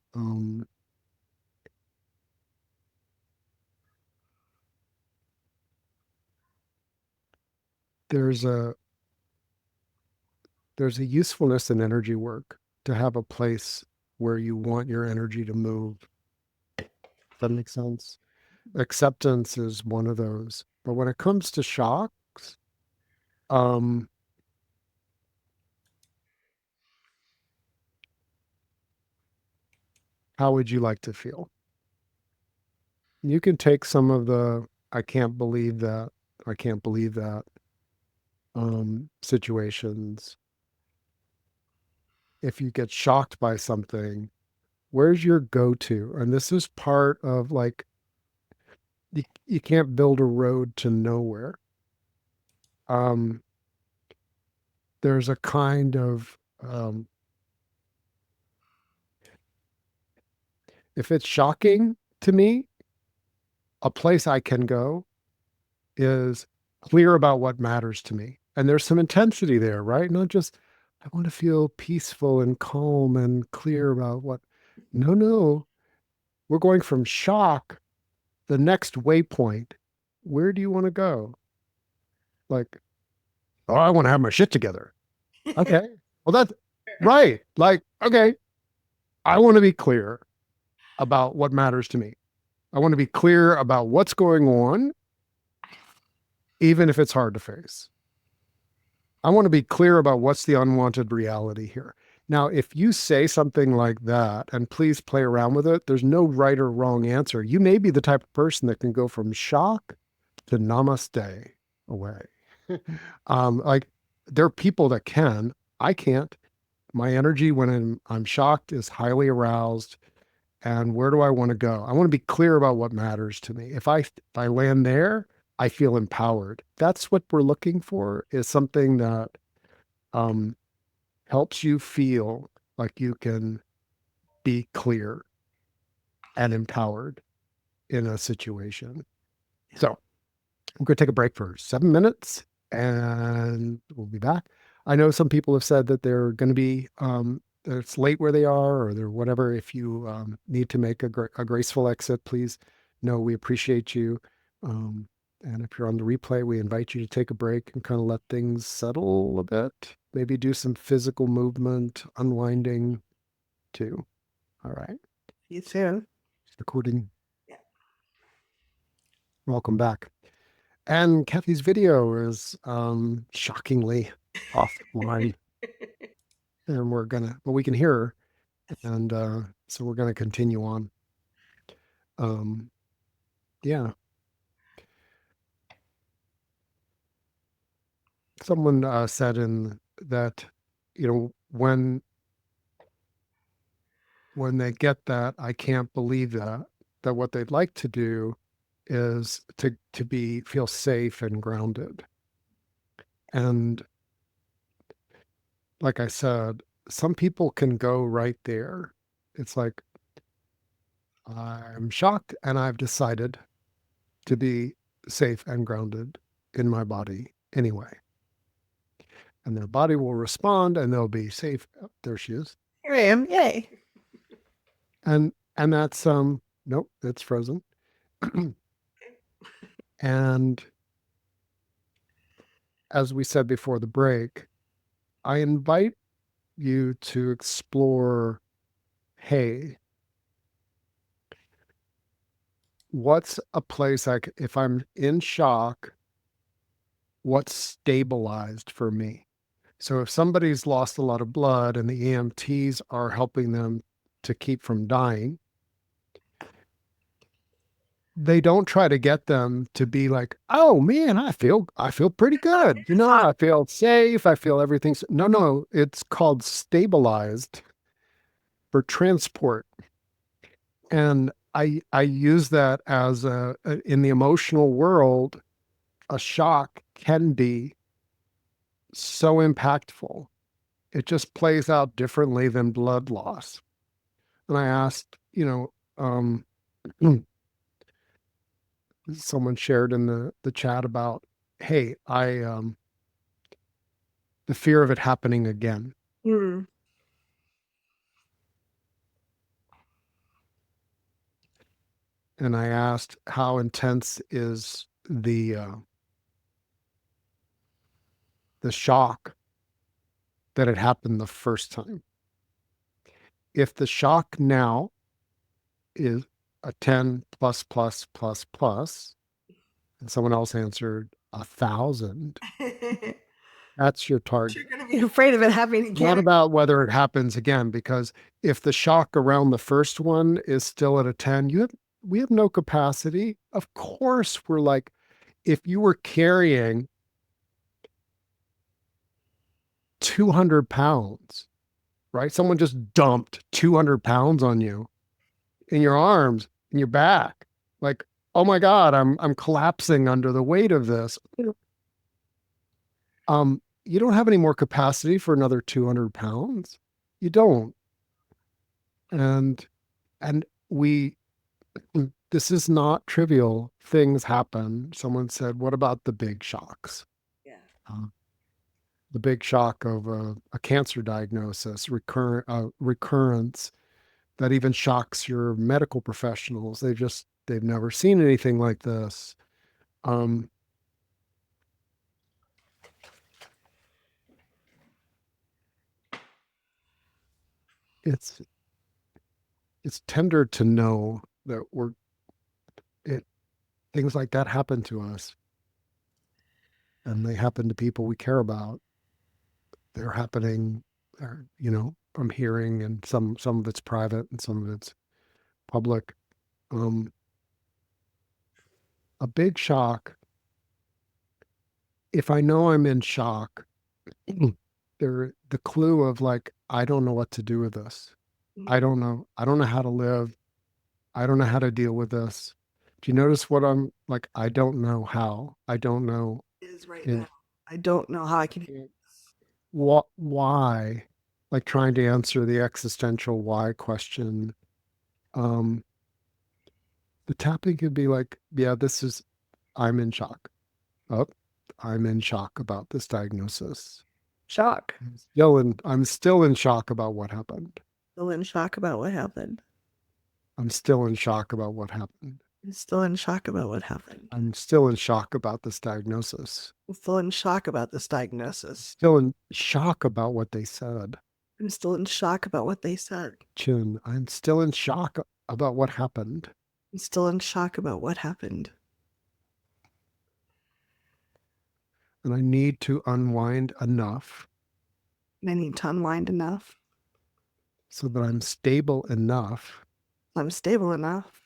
there's a usefulness in energy work to have a place where you want your energy to move. Does that make sense? Acceptance is one of those. But when it comes to shocks, um, how would you like to feel? You can take some of the I can't believe that, I can't believe that situations. If you get shocked by something, where's your go-to? And this is part of like you can't build a road to nowhere. Um, there's a kind of if it's shocking to me, a place I can go is clear about what matters to me. And there's some intensity there, right? Not just, I want to feel peaceful and calm and clear about what. No, no. We're going from shock, the next waypoint. Where do you want to go? Like, oh, I want to have my shit together. Okay. Well, that's right. Like, okay, I want to be clear about what matters to me. I want to be clear about what's going on, even if it's hard to face. I want to be clear about what's the unwanted reality here. Now, if you say something like that, and please play around with it, there's no right or wrong answer. You may be the type of person that can go from shock to namaste away. Like there are people that can. I can't. My energy when I'm shocked is highly aroused. And where do I want to go? I want to be clear about what matters to me. If I land there, I feel empowered. That's what we're looking for, is something that um, helps you feel like you can be clear and empowered in a situation. So I'm going to take a break for 7 minutes and we'll be back. I know some people have said that they're going to be, it's late where they are or they're whatever. If you need to make a graceful exit, please know we appreciate you. And if you're on the replay, we invite you to take a break and kind of let things settle a bit. Maybe do some physical movement, unwinding too. All right. See you soon. Recording. Welcome back. And Kathy's video is shockingly offline. And well, we can hear her. And so we're gonna continue on. Um, yeah. Someone said in that, when when they get that, I can't believe that what they'd like to do is to be feel safe and grounded. And like I said, some people can go right there. It's like, I'm shocked and I've decided to be safe and grounded in my body anyway. And their body will respond and they'll be safe. Oh, there she is. Here I am. Yay. And that's nope, it's frozen. And as we said before the break, I invite you to explore, hey, what's a place if I'm in shock, what's stabilized for me? So if somebody's lost a lot of blood and the EMTs are helping them to keep from dying, they don't try to get them to be like, oh man, I feel pretty good. I feel safe. I feel everything's no, it's called stabilized for transport. And I use that as in the emotional world, a shock can be so impactful. It just plays out differently than blood loss. And I asked, someone shared in the chat about, hey, I the fear of it happening again. Mm. And I asked, how intense is the shock that it happened the first time? If the shock now is a 10 plus plus plus plus, and someone else answered 1,000, that's your target. You're going to be afraid of it happening It's not again. about whether it happens again, because if the shock around the first one is still at a 10, we have no capacity. Of course, we're like, if you were carrying 200 pounds, right? Someone just dumped 200 pounds on you in your arms, in your back. Like, oh my God, I'm collapsing under the weight of this. You don't have any more capacity for another 200 pounds. You don't. And and we this is not trivial. Things happen. Someone said, what about the big shocks? Yeah. Uh, the big shock of a cancer diagnosis, recurrence that even shocks your medical professionals. They've never seen anything like this. Um, it's it's tender to know that it things like that happen to us, and they happen to people we care about. They're happening, I'm hearing, and some of it's private and some of it's public. Um, a big shock. If I know I'm in shock, the clue of like, I don't know what to do with this. I don't know. I don't know how to live. I don't know how to deal with this. Do you notice what I'm like? I don't know how. I don't know Is right in now. I don't know how I can. what why. Like trying to answer the existential why question. Um, the tapping could be like, yeah, I'm in shock. Oh, I'm in shock about this diagnosis. Shock. I'm still in shock about what happened. Still in shock about what happened. I'm still in shock about what happened. I'm still in shock about what happened. I'm still in shock about this diagnosis. I'm still in shock about this diagnosis. Still in shock about what they said. I'm still in shock about what they said. Chin, I'm still in shock about what happened. I'm still in shock about what happened. And I need to unwind enough And I need to unwind enough. so that I'm stable enough I'm stable enough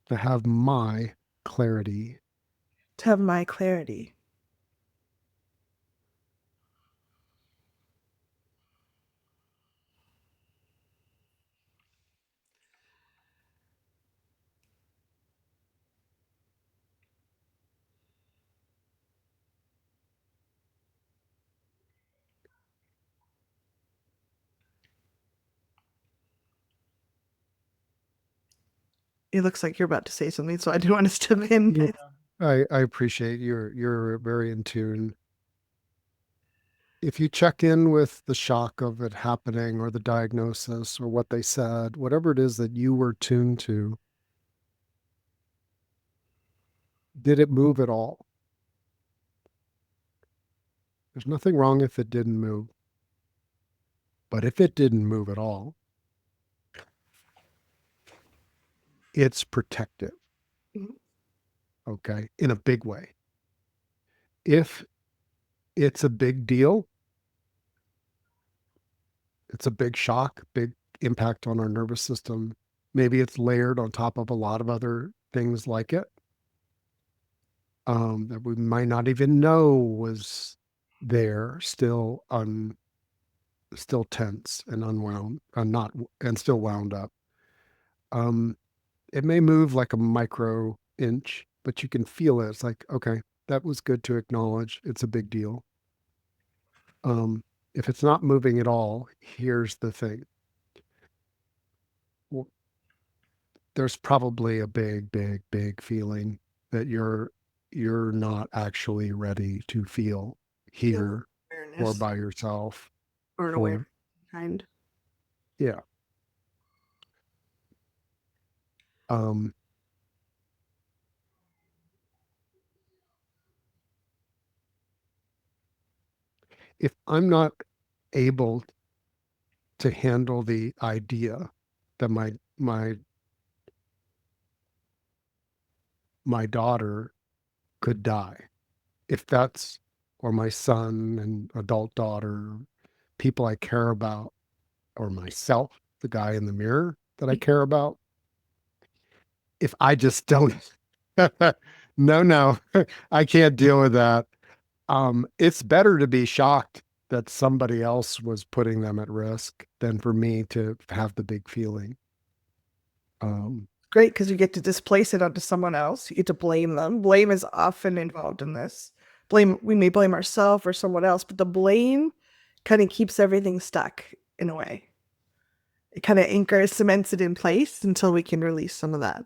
to have my clarity. to have my clarity. it looks like you're about to say something, so I didn't want to step in. Yeah. I appreciate you're very in tune. If you check in with the shock of it happening or the diagnosis or what they said, whatever it is that you were tuned to, did it move at all? There's nothing wrong if it didn't move. But if it didn't move at all, it's protective, Mhm. okay, in a big way. If it's a big deal, it's a big shock, big impact on our nervous system. Maybe it's layered on top of a lot of other things like it, that we might not even know was there, still tense and unwound, not and still wound up. Um, it may move like a micro inch, but you can feel it. It's like, okay, that was good to acknowledge. It's a big deal. Um, if it's not moving at all, here's the thing. Well, there's probably a big feeling that you're not actually ready to feel Feel here or awareness by yourself or an aware for, kind. yeah. Um, if I'm not able to handle the idea that my daughter could die, if that's or my son and adult daughter, people I care about, or myself, the guy in the mirror that I care about, if I just don't, no, I can't deal with that. It's better to be shocked that somebody else was putting them at risk than for me to have the big feeling. Um, Great, because you get to displace it onto someone else. You get to blame them. Blame is often involved in this. Blame, we may blame ourselves or someone else, but the blame kind of keeps everything stuck in a way. It kind of anchors, cements it in place until we can release some of that.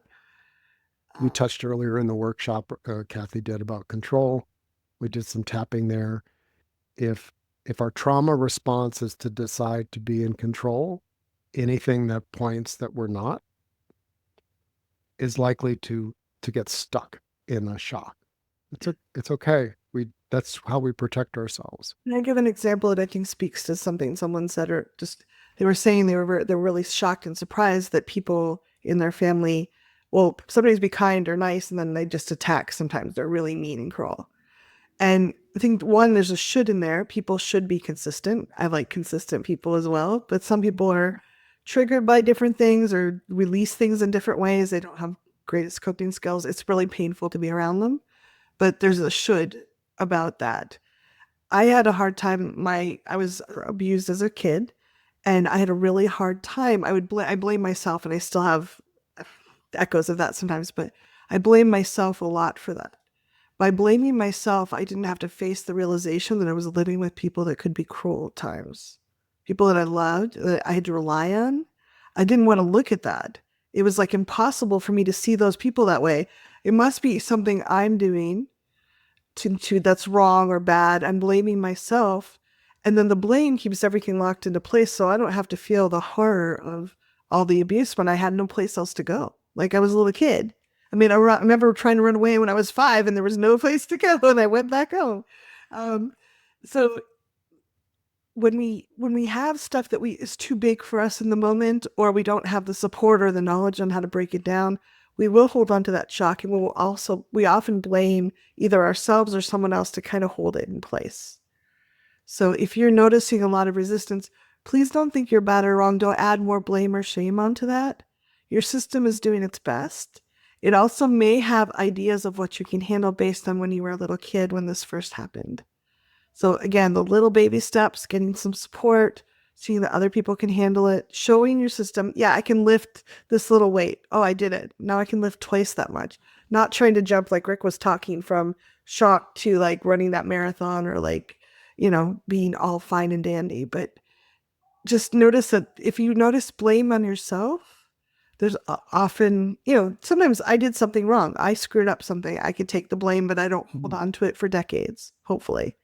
you Uh, touched earlier in the workshop, Kathy did, about control. We did some tapping there. If if our trauma response is to decide to be in control, anything that points that we're not is likely to get stuck in a shock. It's okay. We That's how we protect ourselves. Can I give an example that I think speaks to something someone said, or just they were saying they were really shocked and surprised that people in their family, well, sometimes be kind or nice, and then they just attack. Sometimes they're really mean and cruel. And I think one, there's a should in there. People should be consistent. I like consistent people as well, but some people are triggered by different things or release things in different ways. They don't have greatest coping skills. It's really painful to be around them, but there's a should about that. I had a hard time. I was abused as a kid, and I had a really hard time. I blame myself, and I still have echoes of that sometimes. But I blame myself a lot for that. By blaming myself, I didn't have to face the realization that I was living with people that could be cruel at times, people that I loved, that I had to rely on. I didn't want to look at that. It was like impossible for me to see those people that way. It must be something I'm doing to that's wrong or bad. I'm blaming myself. And then the blame keeps everything locked into place. So I don't have to feel the horror of all the abuse when I had no place else to go. Like I was a little kid. I mean, I remember trying to run away when I was 5 and there was no place to go and I went back home. Um, so when we have stuff that we is too big for us in the moment, or we don't have the support or the knowledge on how to break it down, we will hold on to that shock, and we often blame either ourselves or someone else to kind of hold it in place. So if you're noticing a lot of resistance, please don't think you're bad or wrong. Don't add more blame or shame onto that. Your system is doing its best. It also may have ideas of what you can handle based on when you were a little kid when this first happened. So again, the little baby steps, getting some support, seeing that other people can handle it, showing your system, yeah, I can lift this little weight. Oh, I did it. Now I can lift twice that much. Not trying to jump like Rick was talking from shock to like running that marathon or like, being all fine and dandy. But just notice that if you notice blame on yourself, there's often, sometimes I did something wrong. I screwed up something. I could take the blame, but I don't hold on to it for decades, hopefully.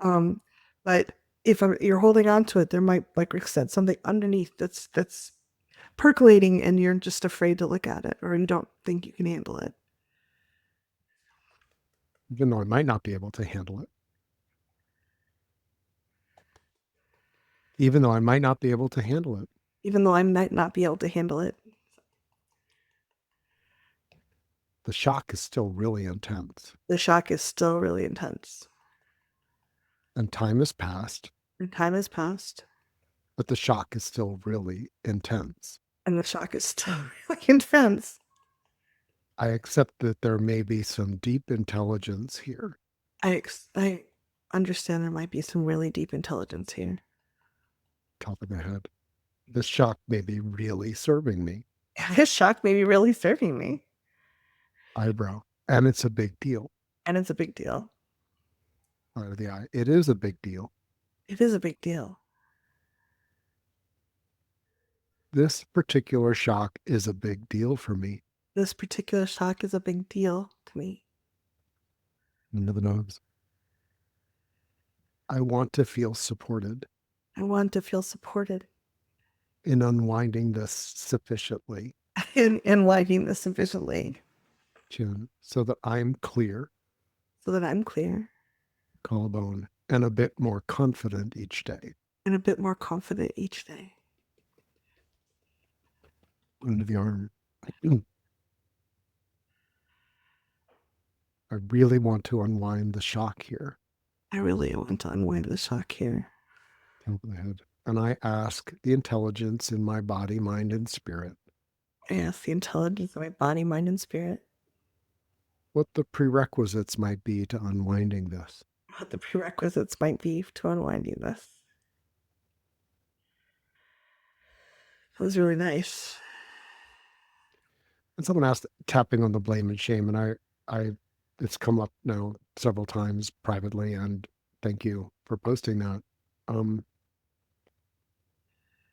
Um, but if you're holding on to it, there might, like Rick said, something underneath that's percolating, and you're just afraid to look at it, or you don't think you can handle it. Even though I might not be able to handle it. Even though I might not be able to handle it. Even though I might not be able to handle it. The shock is still really intense. The shock is still really intense. And time has passed. And time has passed. But the shock is still really intense. And the shock is still really intense. I accept that there may be some deep intelligence here. I understand there might be some really deep intelligence here. Top of the head. This shock may be really serving me. This shock may be really serving me. Eyebrow. And it's a big deal. And it's a big deal. Out of the eye. It is a big deal. It is a big deal. This particular shock is a big deal for me. This particular shock is a big deal to me. Into the nose. I want to feel supported. I want to feel supported. In unwinding this sufficiently. In liking this sufficiently. So that I'm clear. So that I'm clear. Collarbone. And a bit more confident each day. And a bit more confident each day. Under the arm. I really want to unwind the shock here. I really want to unwind the shock here. Top of the head. And I ask the intelligence in my body, mind, and spirit. I ask the intelligence of my body, mind, and spirit. What the prerequisites might be to unwinding this. What the prerequisites might be to unwinding this. That was really nice. And someone asked, tapping on the blame and shame, and I it's come up now several times privately, and thank you for posting that.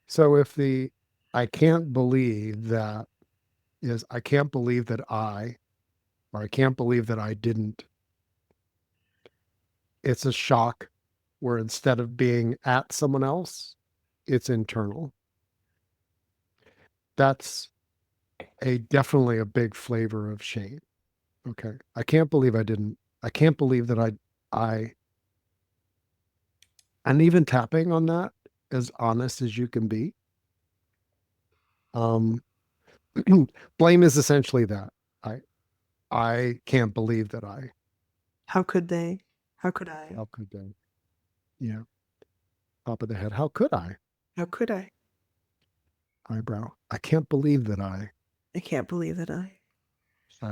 So if the I can't believe that is I can't believe that I can't believe that I didn't, it's a shock where instead of being at someone else, it's internal. That's definitely a big flavor of shame. Okay. I can't believe I didn't. I can't believe that and even tapping on that, as honest as you can be. Blame is essentially that. I can't believe that How could they? How could I? How could they? Yeah. Top of the head. How could I? How could I? Eyebrow. I can't believe that I can't believe that I.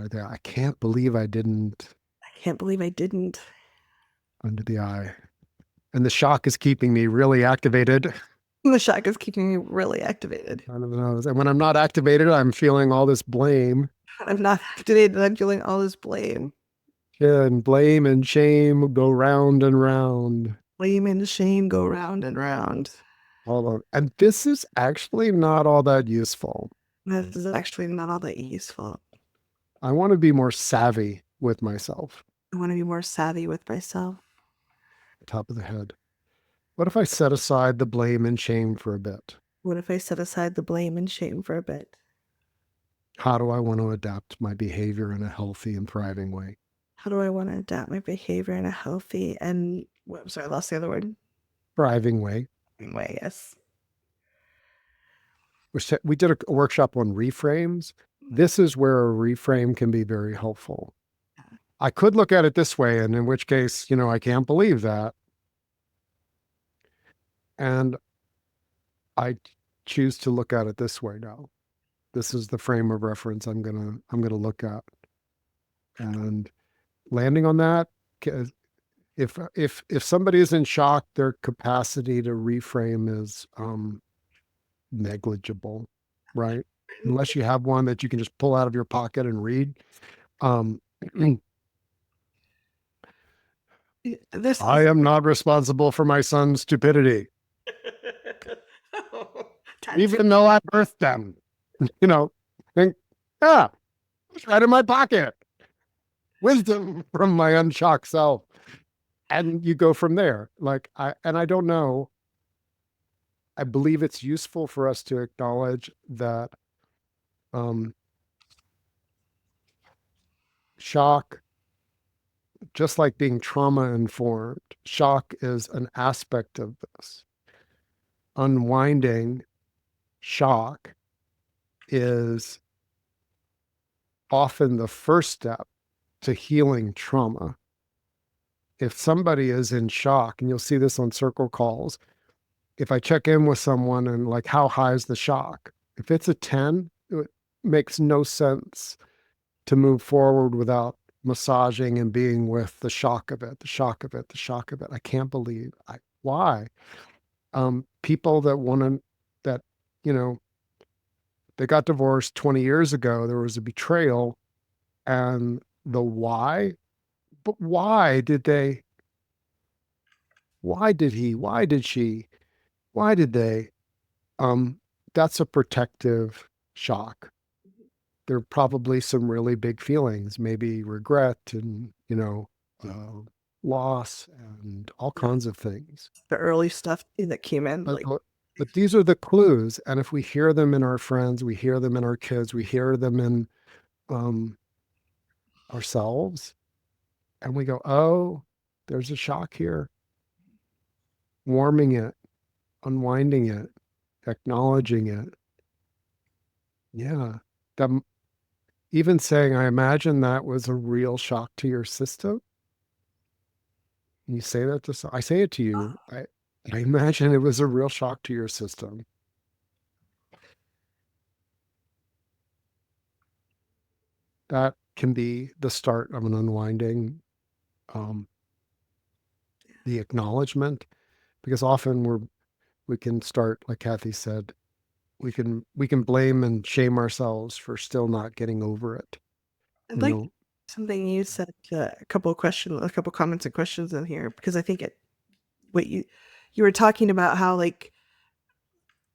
There. I can't believe I didn't. I can't believe I didn't. Under the eye. And the shock is keeping me really activated. The shock is keeping me really activated. Under the nose. And when I'm not activated, I'm feeling all this blame. When I'm not activated, I'm feeling all this blame. Yeah, and blame and shame go round and round. Blame and shame go round and round. Hold on. And this is actually not all that useful. This is actually not all that useful. I want to be more savvy with myself. I want to be more savvy with myself. Top of the head. What if I set aside the blame and shame for a bit? What if I set aside the blame and shame for a bit? How do I want to adapt my behavior in a healthy and thriving way? How do I want to adapt my behavior in a healthy and, I'm sorry, I lost the other word. Thriving way. Way, yes. We did a workshop on reframes. This is where a reframe can be very helpful. I could look at it this way, and in which case, I can't believe that. And I choose to look at it this way now. This is the frame of reference I'm gonna look at. And landing on that, if somebody is in shock, their capacity to reframe is negligible, right? Unless you have one that you can just pull out of your pocket and read. I am not responsible for my son's stupidity. Even though I birthed them. you know, think, ah, it's right in my pocket. Wisdom from my unshocked self. And you go from there. I don't know. I believe it's useful for us to acknowledge that um, shock, just like being trauma informed, shock is an aspect of this. Unwinding shock is often the first step to healing trauma. If somebody is in shock, and you'll see this on circle calls, if I check in with someone and like, how high is the shock? If it's a 10, it makes no sense to move forward without massaging and being with the shock of it, the shock of it, the shock of it. I can't believe why. People that want to, that, you know, they got divorced 20 years ago, there was a betrayal, and the why, but why did he, why did she, why did they? Um, that's a protective shock. There are probably some really big feelings, maybe regret and, uh, loss and all Yeah. kinds of things. The early stuff that came in, But, like, but these are the clues. And if we hear them in our friends, we hear them in our kids, we hear them in um, ourselves, and we go, oh, there's a shock here, warming it, unwinding it, acknowledging it. Yeah. That, even saying, I imagine that was a real shock to your system. You say that to, I say it to you. I imagine it was a real shock to your system. That can be the start of an unwinding, um, the acknowledgement, because often we can start, like Kathy said, we can blame and shame ourselves for still not getting over it. I'd You like know, something you said, a couple of questions, a couple comments and questions in here, because I think what you were talking about how, like,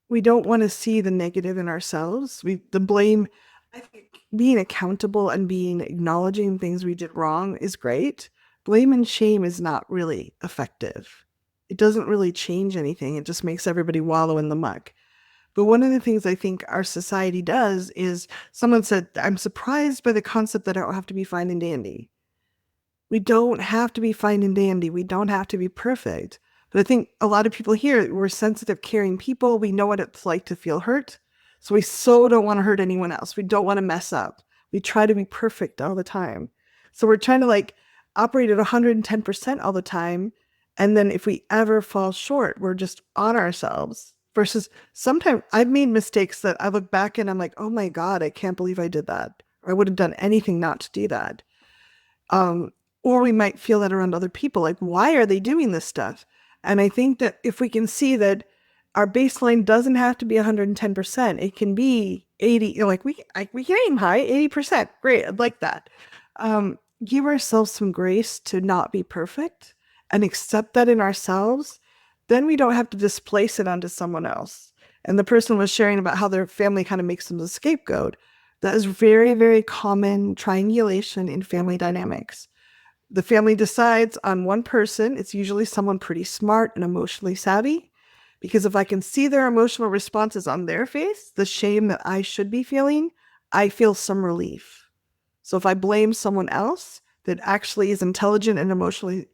we don't want to see the negative in ourselves. The blame, I think being accountable and being acknowledging things we did wrong is great. Blame and shame is not really effective. It doesn't really change anything. It just makes everybody wallow in the muck. But one of the things I think our society does is, someone said, I'm surprised by the concept that I don't have to be fine and dandy. We don't have to be fine and dandy. We don't have to be perfect. But I think a lot of people here, we're sensitive, caring people. We know what it's like to feel hurt. So we so don't want to hurt anyone else. We don't want to mess up. We try to be perfect all the time. So we're trying to, like, operate at 110% all the time. And then if we ever fall short, we're just on ourselves. Versus sometimes I've made mistakes that I look back and I'm like, oh my God, I can't believe I did that. Or I would have done anything not to do that. Um, or we might feel that around other people, like, why are they doing this stuff? And I think that if we can see that our baseline doesn't have to be 110%, it can be 80, like, we can aim high, 80%. Great, I'd like that. Give ourselves some grace to not be perfect and accept that in ourselves. Then we don't have to displace it onto someone else. And the person was sharing about how their family kind of makes them the scapegoat. That is very, very common triangulation in family dynamics. The family decides on one person. It's usually someone pretty smart and emotionally savvy, because if I can see their emotional responses on their face, the shame that I should be feeling, I feel some relief. So if I blame someone else that actually is intelligent and emotionally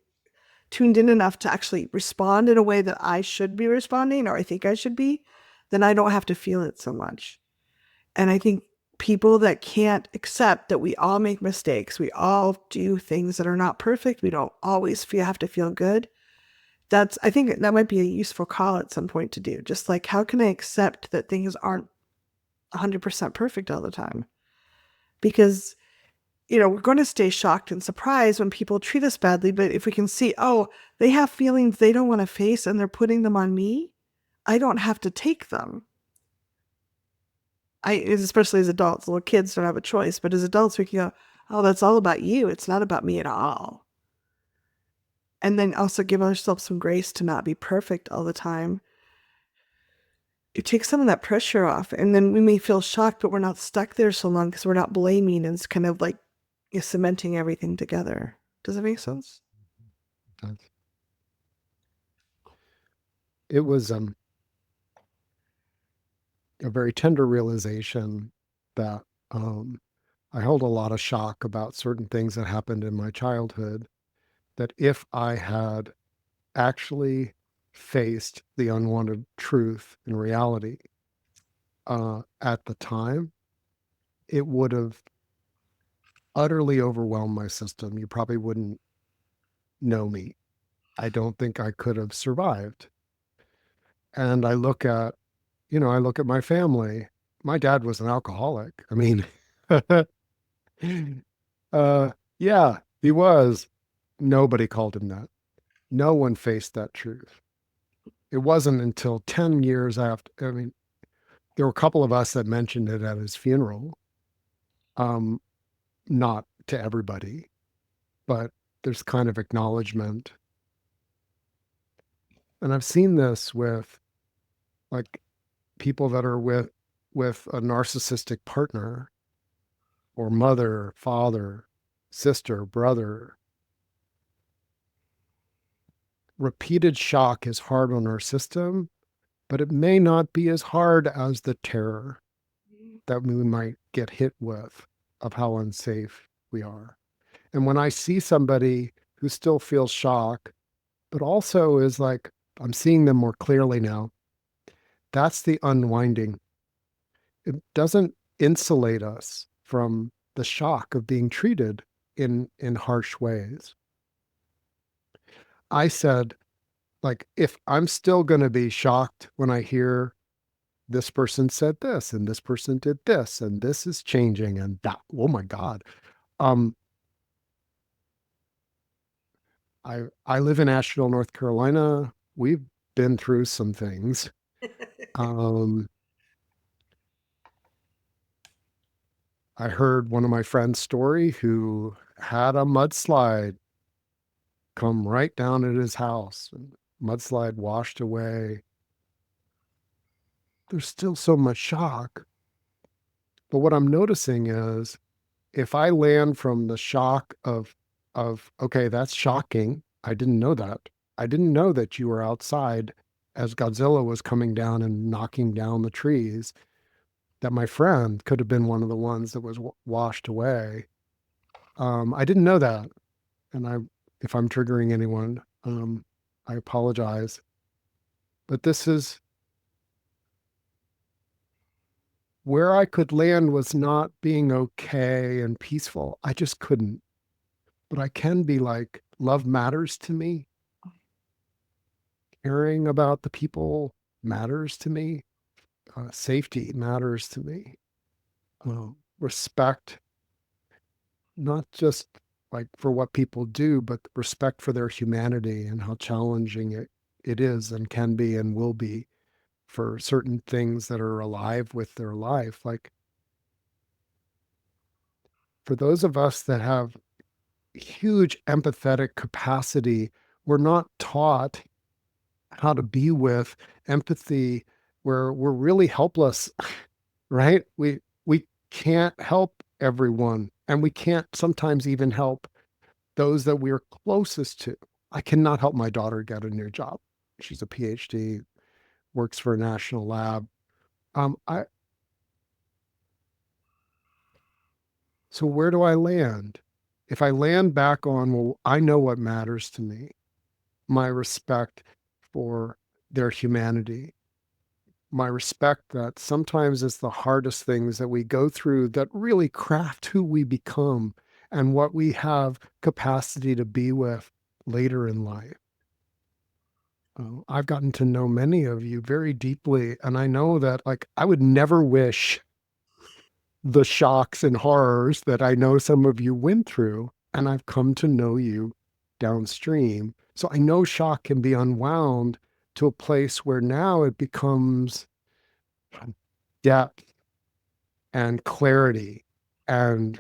tuned in enough to actually respond in a way that I should be responding, or I think I should be, then I don't have to feel it so much. And I think people that can't accept that we all make mistakes, we all do things that are not perfect, we don't always have to feel good. I think that might be a useful call at some point to do. Just like, how can I accept that things aren't 100% perfect all the time? Because, we're going to stay shocked and surprised when people treat us badly. But if we can see, oh, they have feelings they don't want to face and they're putting them on me, I don't have to take them. Especially as adults, little kids don't have a choice, but as adults, we can go, oh, that's all about you. It's not about me at all. And then also give ourselves some grace to not be perfect all the time. it takes some of that pressure off. And then we may feel shocked, but we're not stuck there so long because we're not blaming, and it's kind of like you're cementing everything together. Does that make sense? It was a very tender realization that I held a lot of shock about certain things that happened in my childhood. That if I had actually faced the unwanted truth and reality at the time, it would have utterly overwhelmed my system. You probably wouldn't know me. I don't think I could have survived. And I look at my family. My dad was an alcoholic. I mean, uh, yeah, he was. Nobody called him that. No one faced that truth. It wasn't until 10 years after, I mean, there were a couple of us that mentioned it at his funeral. Um, Not to everybody, but there's kind of acknowledgement. And I've seen this with like people that are with a narcissistic partner or mother, father, sister, brother. Repeated shock is hard on our system, but it may not be as hard as the terror that we might get hit with of how unsafe we are. And when I see somebody who still feels shock, but also is like, I'm seeing them more clearly now, that's the unwinding. It doesn't insulate us from the shock of being treated in harsh ways. I said, like, if I'm still going to be shocked when I hear this person said this and this person did this and this is changing and that, oh my God. Um, I live in Asheville, North Carolina. We've been through some things. Um, I heard one of my friends' story who had a mudslide come right down at his house and mudslide washed away. There's still so much shock. But what I'm noticing is if I land from the shock of okay, that's shocking. I didn't know that. I didn't know that you were outside as Godzilla was coming down and knocking down the trees, that my friend could have been one of the ones that was washed away. I didn't know that. And if I'm triggering anyone, I apologize. But this is where I could land was not being okay and peaceful. I just couldn't. But I can be like, love matters to me. Caring about the people matters to me. Safety matters to me. Respect, not just like for what people do, but respect for their humanity and how challenging it is and can be and will be for certain things that are alive with their life. Like for those of us that have huge empathetic capacity, we're not taught how to be with empathy where we're really helpless, right? We can't help everyone and we can't sometimes even help those that we're closest to. I cannot help my daughter get a new job. She's a PhD, works for a national lab. I So where do I land? If I land back on, well, I know what matters to me, my respect for their humanity, my respect that sometimes it's the hardest things that we go through that really craft who we become and what we have capacity to be with later in life. I've gotten to know many of you very deeply, and I know that like I would never wish the shocks and horrors that I know some of you went through, and I've come to know you downstream. So I know shock can be unwound to a place where now it becomes depth and clarity and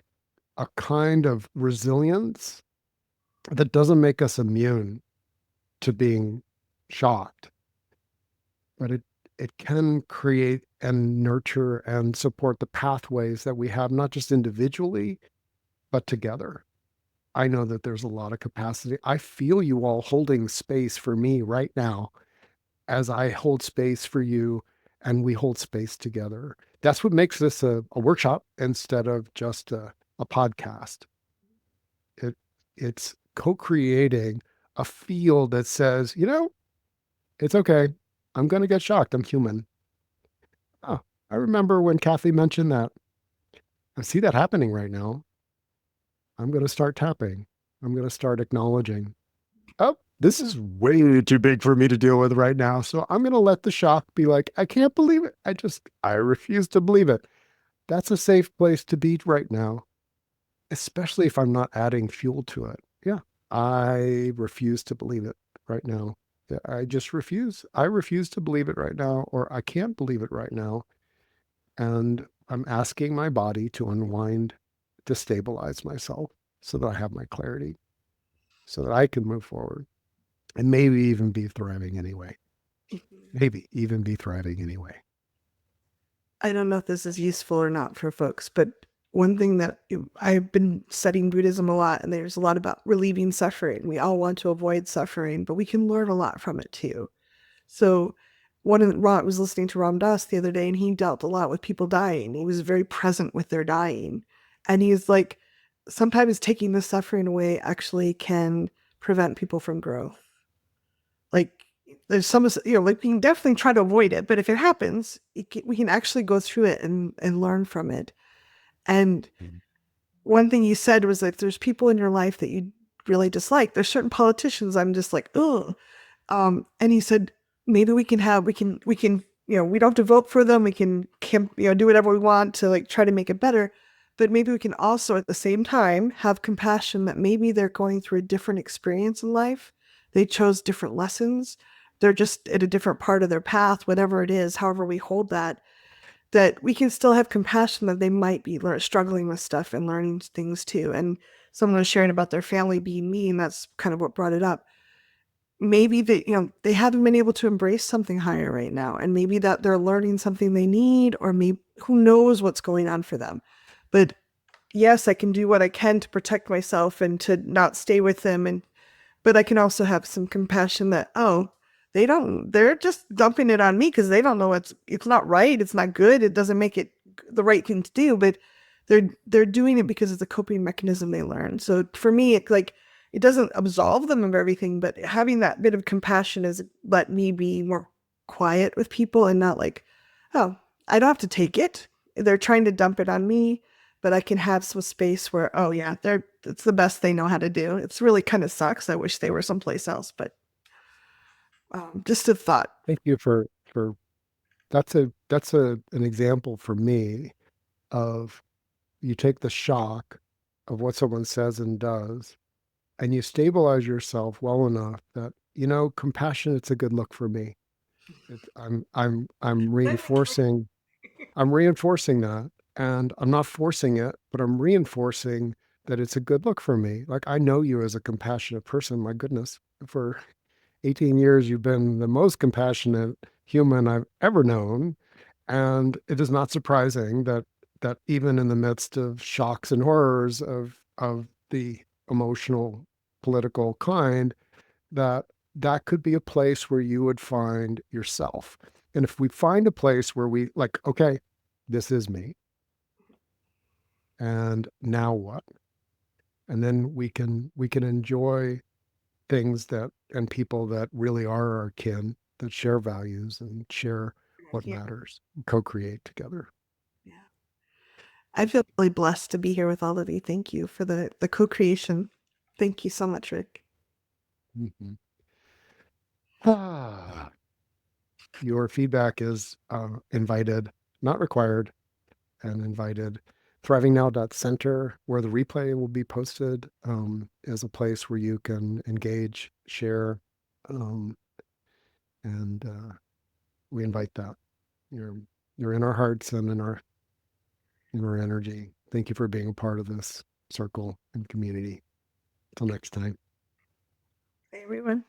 a kind of resilience that doesn't make us immune to being shocked, but it can create and nurture and support the pathways that we have, not just individually, but together. I know that there's a lot of capacity. I feel you all holding space for me right now as I hold space for you and we hold space together. That's what makes this a workshop instead of just a podcast. It it's co-creating a field that says, it's okay. I'm going to get shocked. I'm human. Oh, I remember when Kathy mentioned that. I see that happening right now. I'm going to start tapping. I'm going to start acknowledging. Oh, this is way too big for me to deal with right now. So I'm going to let the shock be like, I can't believe it. I refuse to believe it. That's a safe place to be right now, especially if I'm not adding fuel to it. Yeah, I refuse to believe it right now. Yeah, I just refuse. I refuse to believe it right now, or I can't believe it right now. And I'm asking my body to unwind, to stabilize myself so that I have my clarity, so that I can move forward and maybe even be thriving anyway. Maybe even be thriving anyway. I don't know if this is useful or not for folks, but one thing that I've been studying Buddhism a lot, and there's a lot about relieving suffering. We all want to avoid suffering, but we can learn a lot from it too. So, I was listening to Ram Dass the other day, and he dealt a lot with people dying. He was very present with their dying, and he's like, sometimes taking the suffering away actually can prevent people from growth. Like there's some, like we can definitely try to avoid it, but if it happens, we can actually go through it and learn from it. And one thing you said was like, there's people in your life that you really dislike. There's certain politicians I'm just like, oh. And he said, maybe we can, we don't have to vote for them. We can, do whatever we want to like try to make it better. But maybe we can also at the same time have compassion that maybe they're going through a different experience in life. They chose different lessons. They're just at a different part of their path, whatever it is, however we hold that, that we can still have compassion that they might be struggling with stuff and learning things too. And someone was sharing about their family being mean. That's kind of what brought it up. Maybe they haven't been able to embrace something higher right now, and maybe that they're learning something they need, or maybe who knows what's going on for them. But yes, I can do what I can to protect myself and to not stay with them, and but I can also have some compassion that, oh, they're just dumping it on me because they don't know it's not right, it's not good, it doesn't make it the right thing to do, but they're doing it because it's a coping mechanism they learn. So for me, it's like it doesn't absolve them of everything, but having that bit of compassion has let me be more quiet with people and not like, oh, I don't have to take it. They're trying to dump it on me, but I can have some space where, oh yeah, it's the best they know how to do. It's really kind of sucks. I wish they were someplace else, but just a thought. Thank you for that's an example for me of you take the shock of what someone says and does, and you stabilize yourself well enough that compassion. It's a good look for me. I'm reinforcing. I'm reinforcing that, and I'm not forcing it, but I'm reinforcing that it's a good look for me. Like I know you as a compassionate person. My goodness, for 18 years, you've been the most compassionate human I've ever known. And it is not surprising that even in the midst of shocks and horrors of the emotional, political kind, that that could be a place where you would find yourself. And if we find a place where we like, okay, this is me, and now what? And then we can enjoy things that and people that really are our kin, that share values and share what Yeah. matters, co-create together. Yeah. I feel really blessed to be here with all of you. Thank you for the co-creation. Thank you so much, Rick. Mhm. Ah, your feedback is invited, not required, and invited. ThrivingNow.center, where the replay will be posted, is a place where you can engage, share, um, and we invite that. You're you're in our hearts and in our energy. Thank you for being a part of this circle and community. Till next time. Hey, everyone.